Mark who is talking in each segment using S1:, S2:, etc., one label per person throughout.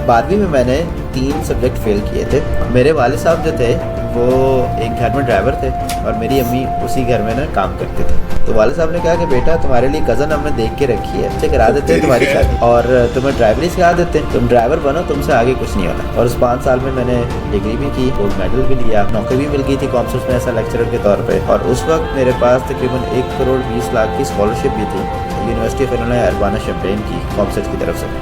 S1: 12वीं में मैंने 3 सब्जेक्ट फेल किए थे। मेरे वाले साहब जो थे वो एक घर में ड्राइवर थे और मेरी अम्मी उसी घर में ना काम करते थे। तो वाले साहब ने कहा कि बेटा तुम्हारे लिए कज़न हमने देख के रखी है, उससे करा देते हैं तुम्हारी शादी और तुम्हें ड्राइवरी सिखा देते हैं, तुम ड्राइवर बनो, तुमसे आगे कुछ नहीं होना। और उस 5 साल में मैंने डिग्री भी की, गोल्ड मेडल भी लिया, नौकरी भी मिल गई थी कॉमर्स में ऐसा लेक्चरर के तौर पर। और उस वक्त मेरे पास तकरीबन 1 करोड़ 20 लाख की स्कॉलरशिप भी थी university of Illinois Urbana champagne की कॉमर्स की तरफ से।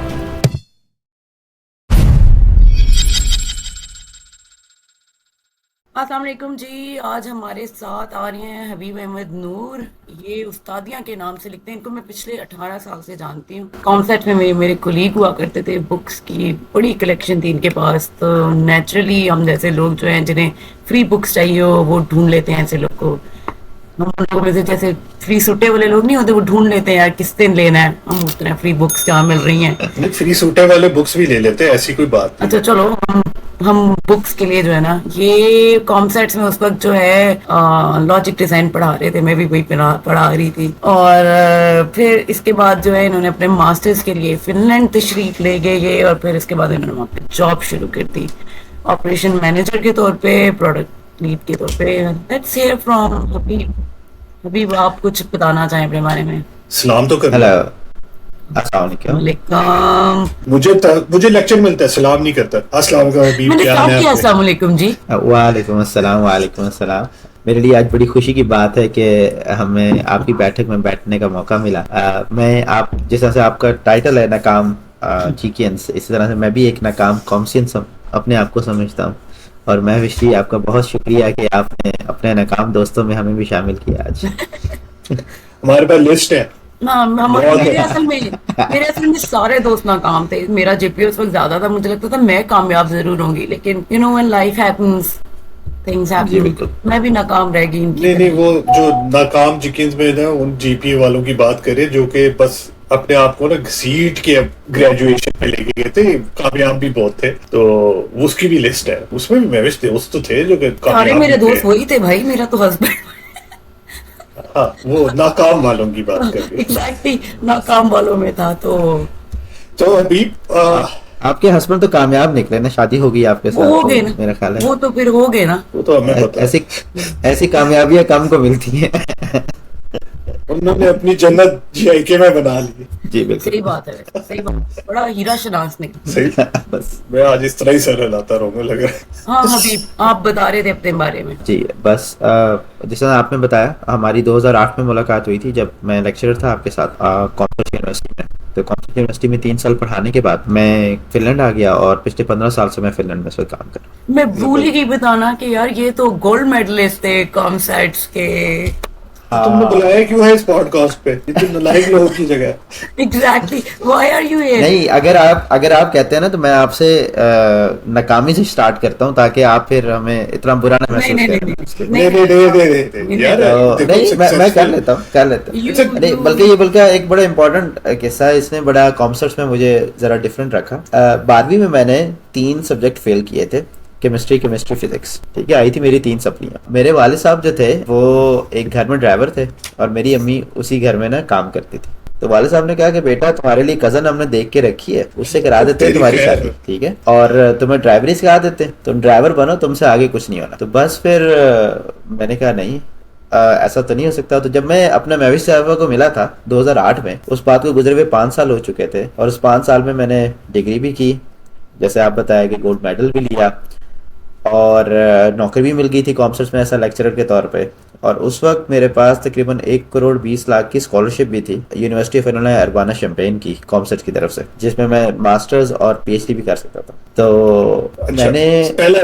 S2: अस्सलाम वालेकुम जी। आज हमारे साथ आ रहे हैं हबीब अहमद नूर। ये उस्तादिया के नाम से लिखते हैं। इनको मैं पिछले 18 साल से जानती हूँ। कॉन्सेप्ट में मेरे कोलीग हुआ करते थे। बुक्स की बड़ी कलेक्शन थी इनके पास। तो नेचुरली हम जैसे लोग जो हैं जिन्हें फ्री बुक्स चाहिए हो वो ढूंढ लेते हैं ऐसे लोग को। हम लोगों में से जैसे फ्री सूटे वाले लोग नहीं होते, वो ढूंढ लेते हैं यार किस दिन लेना है। हम उस तरह फ्री बुक्स जहाँ मिल रही हैं।
S3: फ्री सूटे वाले बुक्स भी ले लेते हैं, ऐसी कोई बात नहीं।
S2: अच्छा चलो हम बुक्स के लिए जो है ना, ये कॉमसेट्स में उस वक्त जो है लॉजिक डिजाइन पढ़ा रहे थे, मैं भी वही पढ़ा रही थी। और फिर इसके बाद जो है इन्होंने अपने मास्टर्स के लिए फिनलैंड तशरीफ ले गए और फिर इसके बाद इन्होंने वहाँ पे जॉब शुरू कर दी ऑपरेशन मैनेजर के तौर पे, प्रोडक्ट लीड के तौर पे। लेट्स हियर फ्रॉम हबीब। हबीब, आप कुछ बताना चाहें अपने बारे में?
S3: सलाम तो कर।
S1: हेलो, अस्सलाम
S2: वालेकुम।
S3: मुझे लेक्चर मिलता है, सलाम नहीं करता। अस्सलाम
S2: मैंने क्या किया? अस्सलाम वालेकुम जी।
S1: वालेकुम अस्सलाम। वालेकुम अस्सलाम। मेरे लिए आज बड़ी खुशी की बात है कि हमें आपकी बैठक में बैठने का मौका मिला। मैं आप जिस तरह से आपका टाइटल है नाकाम चिकियंस, इसी तरह से मैं भी एक नाकाम कॉमर्शियंस अपने आप को समझता हूँ। और मैं विश्वी आपका बहुत शुक्रिया कि आपने अपने नाकाम दोस्तों में हमें भी शामिल किया आज।
S3: हमारे पास लिस्ट है।
S2: मेरे असल में सारे दोस्त नाकाम थे। मेरा जीपीए उस वक्त ज्यादा था, मुझे लगता था मैं कामयाब जरूर होंगी, लेकिन you know when life happens things happen, मैं भी नाकाम रह गई।
S3: नहीं, वो जो नाकाम चिकन्स में ना, उन जीपीए वालों की बात करें जो कि बस अपने आप को ना घसीट के ग्रेजुएशन पे लेके गए थे, कामयाब भी बहुत थे। तो उसकी भी लिस्ट है, उसमें भी मेरे दोस्त तो थे जो
S2: सारे मेरे दोस्त वही थे भाई। मेरा तो हस्बैंड,
S3: हाँ, वो नाकाम वालों की बात कर रहे।
S2: एग्जैक्टली, नाकाम वालों में था। तो
S3: अभी
S1: आपके हस्बैंड तो कामयाब निकले ना, शादी हो गई आपके साथ।
S2: हो गए ना,
S1: मेरा ख्याल है
S2: वो तो फिर हो गए ना।
S3: वो तो हमें पता है।
S1: ऐसी कामयाबियां कम को मिलती हैं।
S3: उन्होंने अपनी जन्नत जीआईके में बना ली।
S1: जी बिल्कुल,
S2: सही बात है, सही बात। बड़ा हीरा शनास निकला।
S3: सही।
S1: बस
S3: मैं आज इस तरह ही सर हिलाता रहूंगा लग रहा है।
S2: हाँ हबीब, आप बता रहे थे अपने बारे में।
S1: जी बस जिस तरह आपने बताया, हमारी 2008 में मुलाकात हुई थी जब मैं लेक्चरर था आपके साथ कॉमर्स यूनिवर्सिटी में। तो कॉमर्स यूनिवर्सिटी में 3 साल पढ़ाने के बाद मैं फिनलैंड आ गया और पिछले 15 साल से मैं फिनलैंड में काम कर रहा हूँ।
S2: मैं भूल ही गई बताना कि यार ये तो गोल्ड मेडलिस्ट थे कॉमसेट्स के।
S3: तुमने बुलाया क्यों है इस पॉडकास्ट पे? इतने नालायक लोगों की जगह।
S2: Exactly, why are you here?
S1: नहीं, अगर आप कहते हैं ना तो मैं आपसे नाकामी से स्टार्ट करता हूँ ताकि आप फिर हमें इतना बुरा ना महसूस करें।
S3: नहीं यार,
S1: मैं कर लेता हूँ। नहीं, बल्कि एक बड़ा इंपॉर्टेंट किस्सा है इसने, बड़ा कॉमर्स में मुझे जरा डिफरेंट रखा। 12वीं में मैंने 3 सब्जेक्ट फेल किए थे, केमिस्ट्री फिजिक्स। ठीक है, आई थी मेरी 3 सप्लियां। मेरे वाले साहब जो थे वो एक घर में ड्राइवर थे और मेरी अम्मी उसी घर में ना काम करती थी। तो वाले साहब ने कहा कि बेटा तुम्हारे लिए कज़न हमने देख के रखी है, उससे करा देते हैं तुम्हारी शादी, ठीक है, और तुम्हें ड्राइवरी सिखा देते हैं, तुम ड्राइवर बनो, तुमसे आगे कुछ नहीं होना। तो बस फिर मैंने कहा नहीं, ऐसा तो नहीं हो सकता। तो जब मैं अपने महविश साहबा को मिला था 2008 में, उस बात को गुजरे हुए 5 साल हो चुके थे और उस 5 साल में मैंने डिग्री भी की, जैसे आप बताया कि गोल्ड मेडल भी लिया और नौकरी भी मिल गई थी कॉमर्स में ऐसा लेक्चरर के तौर पे। और उस वक्त मेरे पास तकरीबन 1 करोड़ 20 लाख की स्कॉलरशिप भी थी university of Illinois Urbana champagne की कॉमर्स की तरफ से, जिसमें मैं मास्टर्स और पीएचडी भी कर सकता था। तो मैंने
S3: पहले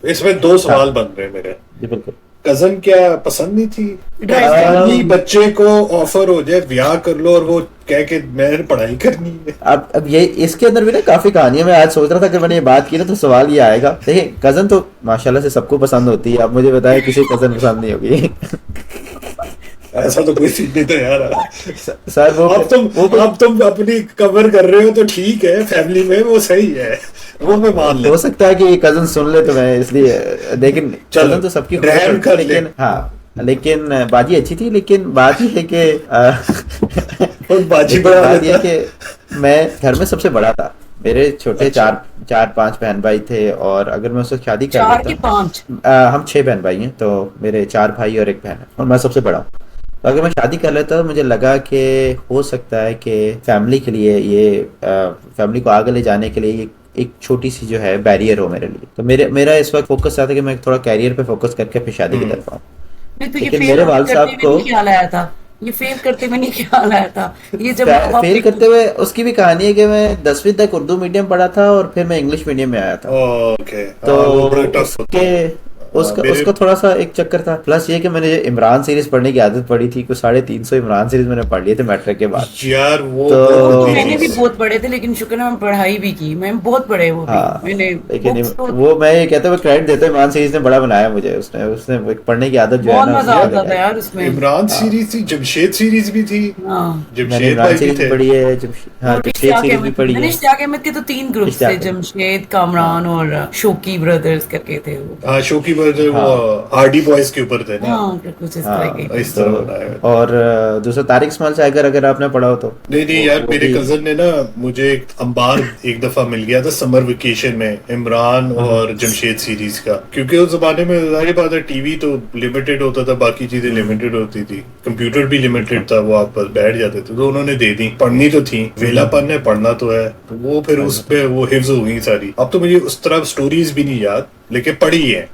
S3: इसमें 2 सवाल बन रहे मेरे।
S1: जी बिल्कुल।
S3: कजन क्या पसंद नहीं थी? बच्चे को ऑफर हो जाए ब्याह कर लो और वो कह के मैंने पढ़ाई करनी है।
S1: अब ये इसके अंदर भी ना काफी कहानियां। मैं आज सोच रहा था कि मैंने ये बात की ना तो सवाल ये आएगा। देखिए, कजन तो माशाल्लाह से सबको पसंद होती है। अब मुझे बताया किसी कजन पसंद नहीं होगी।
S3: ऐसा तो कोई चीज नहीं था यार।
S1: सर वो
S3: अब तुम अपनी कवर कर रहे हो तो ठीक है, फैमिली में वो सही है, वो मैं मान ले।
S1: हो सकता है कि ये कजन सुन ले तो मैं इसलिए, लेकिन कजन तो सबकी
S3: कर,
S1: लेकिन हाँ, लेकिन बाजी अच्छी थी। लेकिन बात ये है कि
S3: बाजी
S1: बात ये कि मैं घर में सबसे बड़ा था। मेरे छोटे
S3: अच्छा।
S1: चार पांच बहन भाई थे, और अगर मैं उससे शादी कर
S2: 4 की
S1: लेता,
S2: 5?
S1: हम 6 बहन भाई हैं, तो मेरे 4 भाई और 1 बहन है, और मैं सबसे बड़ा हूँ। तो अगर मैं शादी कर लेता तो मुझे लगा कि हो सकता है कि फैमिली के लिए ये फैमिली को आगे ले जाने के लिए ये एक छोटी सी जो है बैरियर हो मेरे लिए। तो मेरा इस वक्त फोकस था कि मैं थोड़ा कैरियर पे फोकस करके फिर शादी की
S3: हम्म।
S1: तरफ आऊँ।
S2: नहीं तो ये
S1: लेकिन
S2: फेल
S1: मेरे वाल
S2: करते
S1: साहब
S2: हुए
S1: को
S2: नहीं ख्याल आया था? ये फेल करते हुए नहीं ख्याल आया था? ये जब माँ बाप
S1: फेल करते हुए उसकी भी कहानी है कि मैं 10वीं तक उर्दू मीडियम पढ़ा था और फिर मैं इंग्लिश मीडियम में आया था।
S3: ओके,
S1: तो
S3: हाँ वो बड़ा टफ होता
S1: उसके
S3: है।
S1: उसका
S3: मेरे
S1: उसका थोड़ा सा एक चक्कर था, प्लस ये कि मैंने इमरान सीरीज पढ़ने की आदत पड़ी थी, कुछ 350 इमरान सीरीज मैंने पढ़ लिए थे मैट्रिक के बाद।
S3: यार वो
S1: तो
S3: बहुत
S2: वो तो
S3: गंदी
S2: मैंने भी
S3: चीज है।
S2: बहुत पढ़े थे, लेकिन शुक्र है मैं पढ़ाई भी की, मैं बहुत पढ़े वो भी
S1: हाँ,
S2: मैंने।
S1: लेकिन
S2: बुक्स तो
S1: वो मैं ये कहता हूँ क्रेडिट देता हूँ, इमरान सीरीज ने बड़ा बनाया मुझे, उसने उसने वो एक पढ़ने की आदत जो है
S2: बहुत
S1: ना
S2: मजा
S1: उसने
S3: यार
S2: आता था
S1: लगाई।
S2: यार उसमें।
S3: इमरान सीरीज थी, जमशेद सीरीज भी थी,
S2: हाँ,
S1: मैंने
S3: जमशेद
S1: इमरान
S3: भाई भी
S1: सीरीज भी
S3: थे।
S1: पढ़ी है, हाँ
S2: और
S1: जमशेद
S2: इश्तियाक
S1: सीरीज भी
S2: अहमद,
S1: पढ़ी
S2: मैंने
S1: है।
S2: इश्तियाक अहमद के तो 3 ग्रुप्स थे,
S1: इश्तियाक है।
S2: जमशेद,
S1: हाँ
S2: कामरान और शोकी ब्रदर्स करके थे वो।
S3: हाँ, शोकी बर्दर वो
S1: हाँ
S3: हार्डी बॉयज के ऊपर थे ना,
S2: हाँ, कुछ इस तरह के
S1: हाँ।
S2: थे।
S3: इस
S1: तो
S3: तरह बनाया है।
S1: और दूसरा तारिक इस्माइल शाइगर, अगर आपने पढ़ा हो तो
S3: नहीं नहीं यार,
S1: वो
S3: मेरे
S1: भी।
S3: कजन ने ना, मुझे एक अंबार एक दफा मिल गया था समर वेकेशन में, इमरान
S1: हाँ
S3: और जमशेद सीरीज का। क्योंकि उस जमाने में जाहिर बात है टीवी तो लिमिटेड होता था, बाकी चीजें लिमिटेड होती थी, कंप्यूटर भी लिमिटेड था, वो आप बस बैठ जाते थे, तो उन्होंने दे दी। पढ़नी तो थी, वेलापन है, पढ़ना तो है, तो वो फिर उस पे वो हिफ्ज हो गई सारी। अब तो मुझे उस तरह स्टोरीज भी नहीं याद, लेकिन पढ़ी है।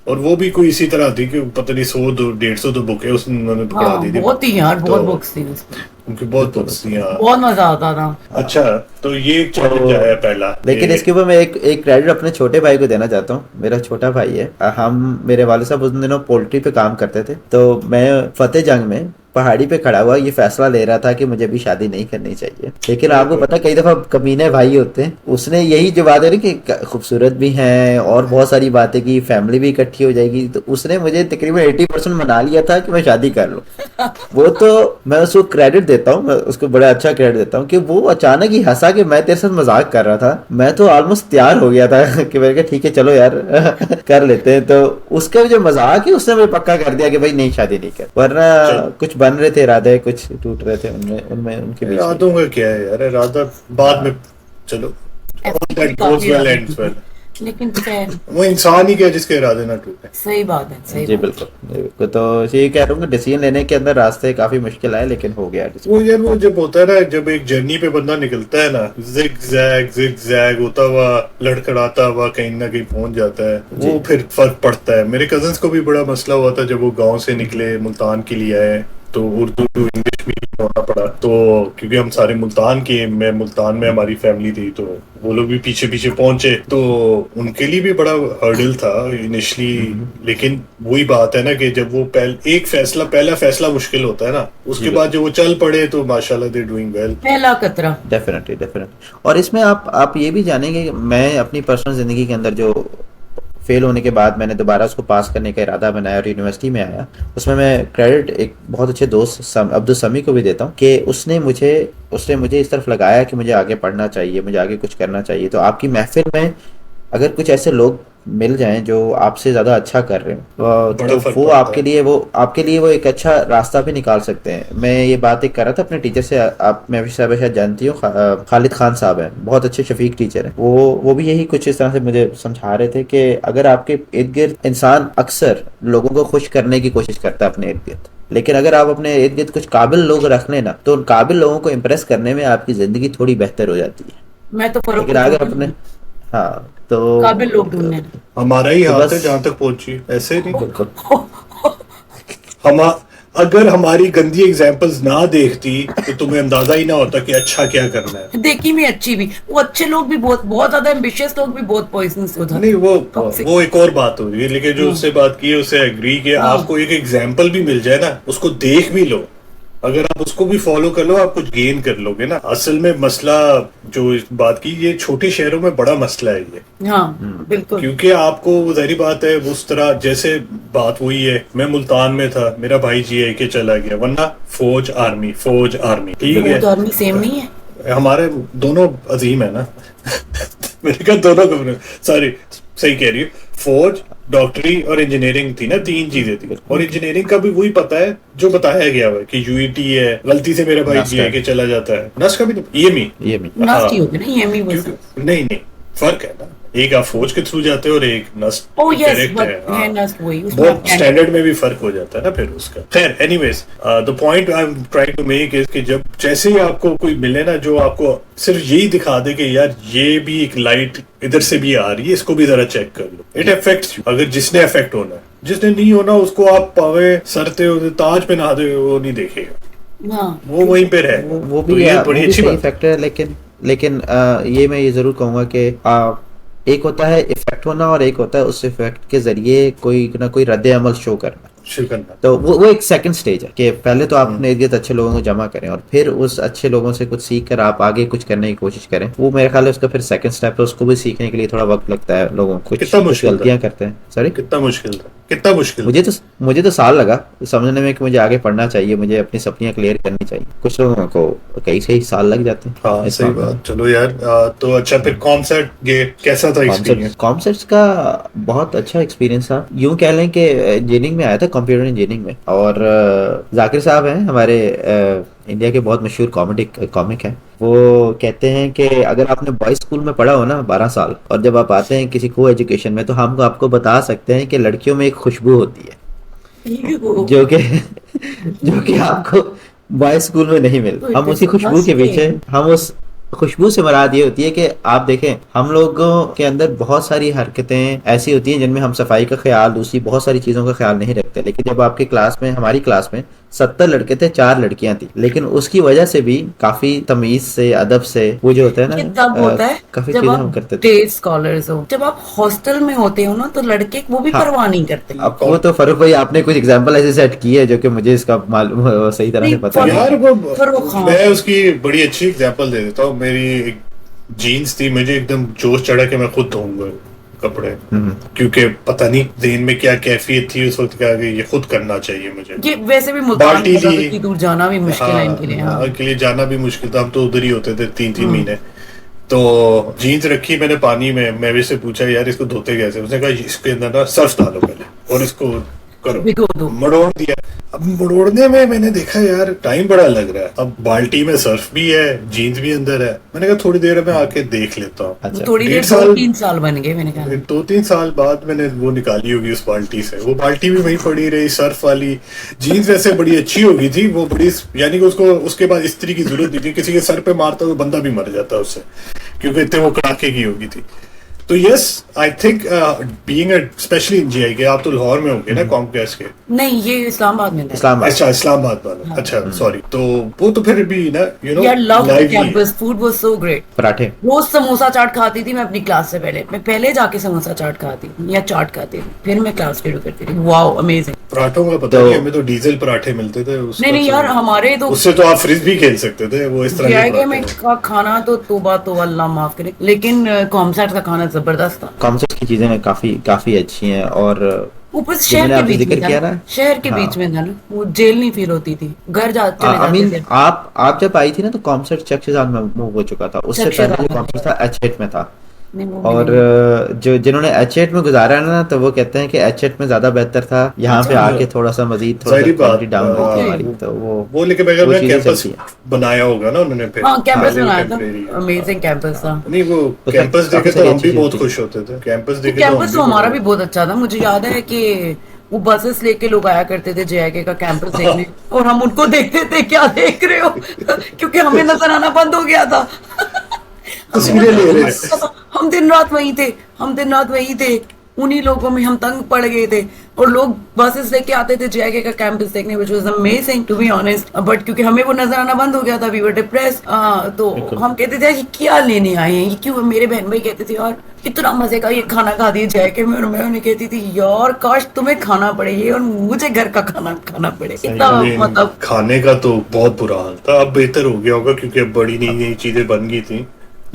S3: और वो भी कोई इसी तरह थी कि पता नहीं 100-150 तो बुक है उसने, उन्होंने पढ़ा
S2: हाँ,
S3: दी थी।
S2: बहुत थी यार, बहुत
S3: तो
S2: बुक्स थी उसमें,
S3: उनकी बहुत बुक्स थी, हाँ।
S2: बहुत मजा आता था।
S3: अच्छा, तो ये एक चैलेंज
S1: तो
S3: आया पहला।
S1: लेकिन इसके ऊपर मैं एक क्रेडिट अपने छोटे भाई को देना चाहता हूँ। मेरा छोटा भाई है, हम मेरे वाले साहब उन दिनों पोल्ट्री पे काम करते थे, तो मैं फतेह जंग में पहाड़ी पे खड़ा हुआ ये फैसला ले रहा था कि मुझे भी शादी नहीं करनी चाहिए। लेकिन आपको पता कई दफा कमीने भाई होते हैं, उसने यही जो बात है ना कि खूबसूरत भी हैं और बहुत सारी बातें की, फैमिली भी इकट्ठी हो जाएगी, तो उसने मुझे तकरीबन 80% मना लिया था कि मैं शादी कर लूँ। वो तो मैं उसको क्रेडिट देता हूँ, मैं उसको बड़ा अच्छा क्रेडिट देता हूँ कि वो अचानक ही हंसा कि मैं तेरे साथ मजाक कर रहा था। मैं तो ऑलमोस्ट तैयार हो गया था कि मैंने कहा ठीक है चलो यार कर लेते हैं। तो उसका जो मजाक है उसने मुझे पक्का कर दिया कि भाई नहीं शादी नहीं कर, वरना कुछ बन रहे थे इरादे, कुछ टूट रहे थे उनमें उनमें उनके बीच में।
S3: इरादों का क्या है यार, इरादा बाद में, चलो, all that goes well ends well।
S2: लेकिन खैर,
S3: वो इंसान ही क्या जिसके इरादे ना टूटे।
S2: सही बात है, सही
S1: जी
S2: बात
S1: बिल्कुल जी बिल्कुल। तो ये कह रहा हूँ कि डिसीजन लेने के अंदर रास्ते काफी मुश्किल आए, लेकिन हो गया decision।
S3: वो यार, वो जब होता है ना, जब एक जर्नी पे बंदा निकलता है ना, जिग जैग होता हुआ, लड़खड़ाता हुआ कहीं ना कहीं पहुंच जाता है, वो फिर फर्क पड़ता है। मेरे कजन्स को भी बड़ा मसला हुआ था जब वो गांव से निकले, मुल्तान के लिए आए, तो उर्दू टू इंग्लिश मीडियम होना पड़ा। तो क्योंकि हम सारे मुल्तान के, मैं मुल्तान में हमारी फैमिली थी, तो वो लोग भी पीछे पीछे पहुंचे, तो उनके लिए भी बड़ा हर्डल था इनिशली। लेकिन वही बात है ना कि जब वो पहला फैसला मुश्किल होता है ना, उसके बाद जब वो चल पड़े तो माशाल्लाह दे डूइंग वेल।
S2: पहला कतरा।
S1: Definitely definitely. और इसमें आप ये भी जानेंगे कि मैं अपनी पर्सनल जिंदगी के अंदर जो फेल होने के बाद मैंने दोबारा उसको पास करने का इरादा बनाया और यूनिवर्सिटी में आया, उसमें मैं क्रेडिट एक बहुत अच्छे दोस्त अब्दुल समी को भी देता हूँ कि उसने मुझे इस तरफ लगाया कि मुझे आगे पढ़ना चाहिए, मुझे आगे कुछ करना चाहिए। तो आपकी महफिल में अगर कुछ ऐसे लोग मिल जाएं जो आपसे ज्यादा अच्छा कर रहे हो, तो
S3: फर्क
S1: वो
S3: पड़ता
S1: आपके लिए वो एक अच्छा रास्ता भी निकाल सकते हैं। मैं ये बात एक कर रहा था अपने टीचर से, आप मैं शायद जानती हूँ, खालिद खान साहब हैं, बहुत अच्छे शफीक टीचर हैं। वो भी यही कुछ इस तरह से मुझे समझा रहे थे कि अगर आपके इर्द गिर्द इंसान अक्सर लोगों को खुश करने की कोशिश करता है अपने इर्द गिर्द, लेकिन अगर आप अपने इर्द गिर्द कुछ काबिल लोग रख लेना, तो उन काबिल लोगों को इम्प्रेस करने में आपकी जिंदगी थोड़ी बेहतर हो जाती है।
S2: मैं तो फर्क
S1: लेकिन अगर अपने हाँ तो
S2: काबिल लोग ढूंढने।
S3: हमारा ही
S1: तो
S3: हाथ
S1: बस
S3: है जहां तक पहुंची, ऐसे नहीं।
S1: बिल्कुल
S3: हम अगर हमारी गंदी एग्जांपल्स ना देखती तो तुम्हें अंदाजा ही ना होता कि अच्छा क्या करना है।
S2: देखी भी अच्छी भी, वो अच्छे लोग भी बहुत बहुत ज्यादा एम्बिशियस लोग भी बहुत पॉइजनस उधर।
S3: नहीं, वो एक और बात हो रही है, लेकिन जो उससे बात की है उससे एग्री कि आपको एक एग्जाम्पल भी मिल जाए ना, उसको देख भी लो, अगर आप उसको भी फॉलो कर लो, आप कुछ गेन कर लोगे ना। असल में मसला जो इस बात की, ये छोटे शहरों में बड़ा मसला है ये।
S2: हाँ बिल्कुल।
S3: क्योंकि आपको जाहिर बात है उस तरह, जैसे बात हुई है, मैं मुल्तान में था, मेरा भाई जीआई के चला गया, वरना फौज आर्मी ठीक है।
S2: तो आदमी सेम नहीं है,
S3: हमारे दोनों अजीम है ना मैंने कहा दोनों सॉरी, सही कह रही हूँ, फौज, डॉक्टरी और इंजीनियरिंग थी ना, 3 चीजें थी। और इंजीनियरिंग का भी वही पता है जो बताया गया हुआ है कि यूईटी है, गलती से मेरा भाई जीए के चला जाता है। नस का भी ईएमई
S2: नस की होगी ना, ईएमई बस।
S3: नहीं फर्क है ना, एक आप फौज के थ्रू जाते हो और एक नस
S2: Oh yes,
S3: डायरेक्ट
S2: but
S3: है।
S2: है नस वही, उसमें
S3: बहुत
S2: क्या है?
S3: स्टैंडर्ड में भी फर्क हो जाता है ना फिर उसका। खैर anyways, the point I am trying to make is कि जब जैसे ही आपको कोई मिले ना जो आपको सिर्फ यही दिखा दे कि यार ये भी एक लाइट इधर से भी आ रही है, इसको भी जरा चेक कर लो, इट अफेक्ट्स यू। अगर जिसने अफेक्ट होना है, जिसने नहीं होना उसको आप पावे सरते हो ताज पहना दे, वो नहीं देखेगा,
S2: हाँ,
S3: वो वहीं पे रहेगा।
S1: वो
S3: तो
S1: भी
S3: ये
S1: वो
S3: बड़ी
S1: भी
S3: अच्छी
S1: सही
S3: बात है।
S1: फैक्टर है, लेकिन ये मैं ये जरूर कहूंगा कि एक होता है इफेक्ट होना और एक होता है उस इफेक्ट के जरिए कोई ना कोई रद्द अमल शो करना।
S3: करना
S1: तो वो एक सेकंड स्टेज है कि पहले तो आप अपने इर्द अच्छे लोगों को जमा करें और फिर उस अच्छे लोगों से कुछ सीख कर आप आगे कुछ करने की कोशिश करें। वो मेरे ख्याल है उसका फिर सेकंड स्टेप है, उसको भी सीखने के लिए थोड़ा वक्त लगता है लोगों को,
S3: कितना
S1: कुछ
S3: मुश्किल था?
S1: गलतियां करते हैं। सॉरी,
S3: कितना मुश्किल था, कितना मुश्किल
S1: मुझे तो साल लगा समझने में कि मुझे आगे पढ़ना चाहिए, मुझे अपनी सपनियां क्लियर करनी चाहिए। कुछ लोगों को कई साल लग जाते हैं।
S3: हाँ
S1: इस
S3: सही
S1: मामले में।
S3: बात। चलो यार, तो अच्छा फिर कॉमसेट ये कैसा था एक्सपीरियंस?
S1: कॉमसेट्स का बहुत अच्छा एक्सपीरियंस था। यूं कह लें कि इंजीनियरिंग में आया था, कंप्यूटर इंजीनियरिंग में। और जाकिर साहब हैं हमारे इंडिया के बहुत मशहूर कॉमिक हैं। वो कहते हैं कि अगर आपने बॉयज स्कूल में पढ़ा हो ना 12 साल और जब आप आते हैं किसी को एजुकेशन में, तो हम आपको बता सकते हैं कि लड़कियों में एक खुशबू होती है जो कि आपको बॉयज स्कूल में नहीं मिलती। हम उसी खुशबू के पीछे, हम उस खुशबू से मुराद ये होती है कि आप देखें हम लोगों के अंदर बहुत सारी हरकतें ऐसी होती हैं जिनमें हम सफाई का ख्याल, दूसरी बहुत सारी चीजों का ख्याल नहीं रखते। लेकिन जब आपके क्लास में, हमारी क्लास में 70 लड़के थे, 4 लड़कियां थी, लेकिन उसकी वजह से भी काफी तमीज से, अदब से वो जो होता है
S2: ये
S1: ना,
S2: तब होता है
S1: काफी
S2: जब
S1: चीजें हम
S2: आप
S1: करते थे।
S2: डे स्कॉलर्स हो। जब आप हॉस्टल में होते हो ना तो लड़के वो भी
S1: हाँ।
S2: परवाह नहीं करते।
S1: अब वो तो फरूक भाई आपने कुछ एग्जांपल ऐसे सेट किए जो कि मुझे इसका मालूम सही तरह से
S2: नहीं,
S1: पता नहीं।
S3: यार
S2: फिर वो खान।
S3: मैं उसकी बड़ी अच्छी एग्जांपल दे देता हूँ। मेरी एक जीन्स थी, मुझे एकदम जोश चढ़ा के मैं खुद धोऊंगा कपड़े, क्योंकि पता नहीं ज़हन में क्या कैफियत थी उस वक्त, क्या ये खुद करना चाहिए मुझे।
S2: ये वैसे भी मुल्तान
S3: बाल्टी
S2: से
S3: ली।
S2: इतनी दूर जाना भी मुश्किल है इनके लिए। हाँ।
S3: के लिए जाना भी मुश्किल था, हम तो उधर ही होते थे 3-3 महीने। तो जीन्स रखी मैंने पानी में, मैं से पूछा यार इसको धोते कैसे? उसने कहा इसके अंदर ना सर्फ डालो पहले और इसको करो,
S2: भिगो दो।
S3: मड़ोड़ दिया। अब मड़ोड़ने में मैंने देखा यार टाइम बड़ा लग रहा है। अब बाल्टी में सर्फ भी है, जीन्स भी अंदर है। मैंने कहा थोड़ी देर में आके देख लेता हूँ।
S1: अच्छा।
S2: थोड़ी देर 2-3 साल बन गए मैंने कहा।
S3: 2-3 साल बाद मैंने वो निकाली होगी उस बाल्टी से। वो बाल्टी भी वहीं पड़ी रही, सर्फ वाली। जीन्स वैसे बड़ी अच्छी होगी थी वो, बड़ी, यानी कि उसको उसके बाद इस्त्री की जरूरत नहीं थी। किसी के सर पे मारता तो बंदा भी मर जाता उससे, क्योंकि इतने वो कड़ाके की होगी थी। तो yes, I think being specially in GI के, आप तो लाहौर में होंगे ना कॉमकास्ट के?
S2: नहीं, ये इस्लामाबाद में था।
S1: इस्लामाबाद।
S3: अच्छा, इस्लामाबाद वाला। अच्छा सॉरी। तो वो तो फिर भी ना, यू नो,
S2: यार love campus food was so great.
S1: पराठे
S2: रोज समोसा चाट खाती थी मैं अपनी क्लास से पहले। मैं पहले जाके समोसा चाट खाती थी या चाट खाती थी, फिर मैं क्लास शुरू करती थी। Wow, amazing.
S3: पराठों का पता नहीं, हमें तो डीजल पराठे मिलते थे उसका।
S2: नहीं यार, हमारे तो
S3: उससे तो आप फ्रिज भी खेल सकते थे, वो इस तरह के
S2: जाएगा में
S3: पराठे।
S2: का खाना तो तौबा तो अल्लाह माफ करे, लेकिन कॉमसेट का खाना जबरदस्त था।
S1: कॉमसेट्स की चीजें काफी अच्छी हैं। और
S2: ऊपर से
S1: जो
S2: शहर
S1: मैंने
S2: के
S1: आपसे
S2: बीच
S1: जिक्र
S2: में
S1: किया
S2: था,
S1: ना,
S2: शहर के
S1: हाँ।
S2: बीच में था ना, वो जेल नहीं फील होती थी। घर जा चले
S1: आई मीन
S2: जाते थे।
S1: आप जब आई थी ना तो कॉमसेट चक्षुदान में मूव हो चुका था। उससे
S2: चक्षुदान
S1: पहले जो
S2: में
S1: कॉमसेट था H8 में था।
S2: नहीं, वो
S1: और
S2: नहीं।
S1: जो जिन्होंने H8 में गुजारा है ना, तो वो कहते हैं कि H8 में ज्यादा बेहतर था। यहाँ पे आके थोड़ा सा मजीद थोड़ा
S3: सारी
S1: सा
S3: बात,
S1: क्वालिटी डाउन हुई थी
S2: हाँ।
S1: हमारी। तो
S3: वो लेके मैं
S1: वो चीजें
S3: कैंपस
S1: चलती हैं।
S3: बनाया होगा ना उन्होंने फिर।
S2: हाँ, कैंपस
S3: पहले वो
S2: बनाया था,
S3: temporary है।
S2: अमेजिंग कैंपस था।
S3: नहीं, वो
S1: उसमें
S3: कैंपस देखे
S1: काफी
S3: तो
S1: सारी
S3: हम भी
S1: अच्छी
S3: बहुत
S1: चीजें
S3: खुश होते थे। कैंपस देखे तो हम
S2: कैंपस
S3: भी
S2: तो हमारा
S3: बड़े-
S2: भी बहुत अच्छा था। मुझे याद है कि वो बसेस लेके लोग आया करते थे जेआईके का कैंपस देखने, और हम उनको देखते थे क्या देख रहे हो क्योंकि हमें नजर आना बंद हो गया था।
S3: तस्वीरें ले रहे थे।
S2: हम दिन रात वहीं थे। उन्हीं लोगों में हम तंग पड़ गए थे, और लोग बसेस लेके आते थे जेआईके का कैंपस देखने, which was amazing to be honest. But क्योंकि हमें वो नजर आना बंद हो गया था, वी वर डिप्रेस्ड। तो हम कहते थे ये क्या लेने आए हैं, ये क्यों? मेरे बहन भाई कहते थे यार इतना मजे का ये खाना खा दिए जेआईके में, और मैं उन्हें कहती थी यार काश तुम्हें खाना पड़े ये और मुझे घर का खाना खाना पड़े। इतना मतलब
S3: खाने का तो बहुत बुरा हाल था। अब बेहतर हो गया होगा क्योंकि अब बड़ी नई नई चीजें बन गई थी।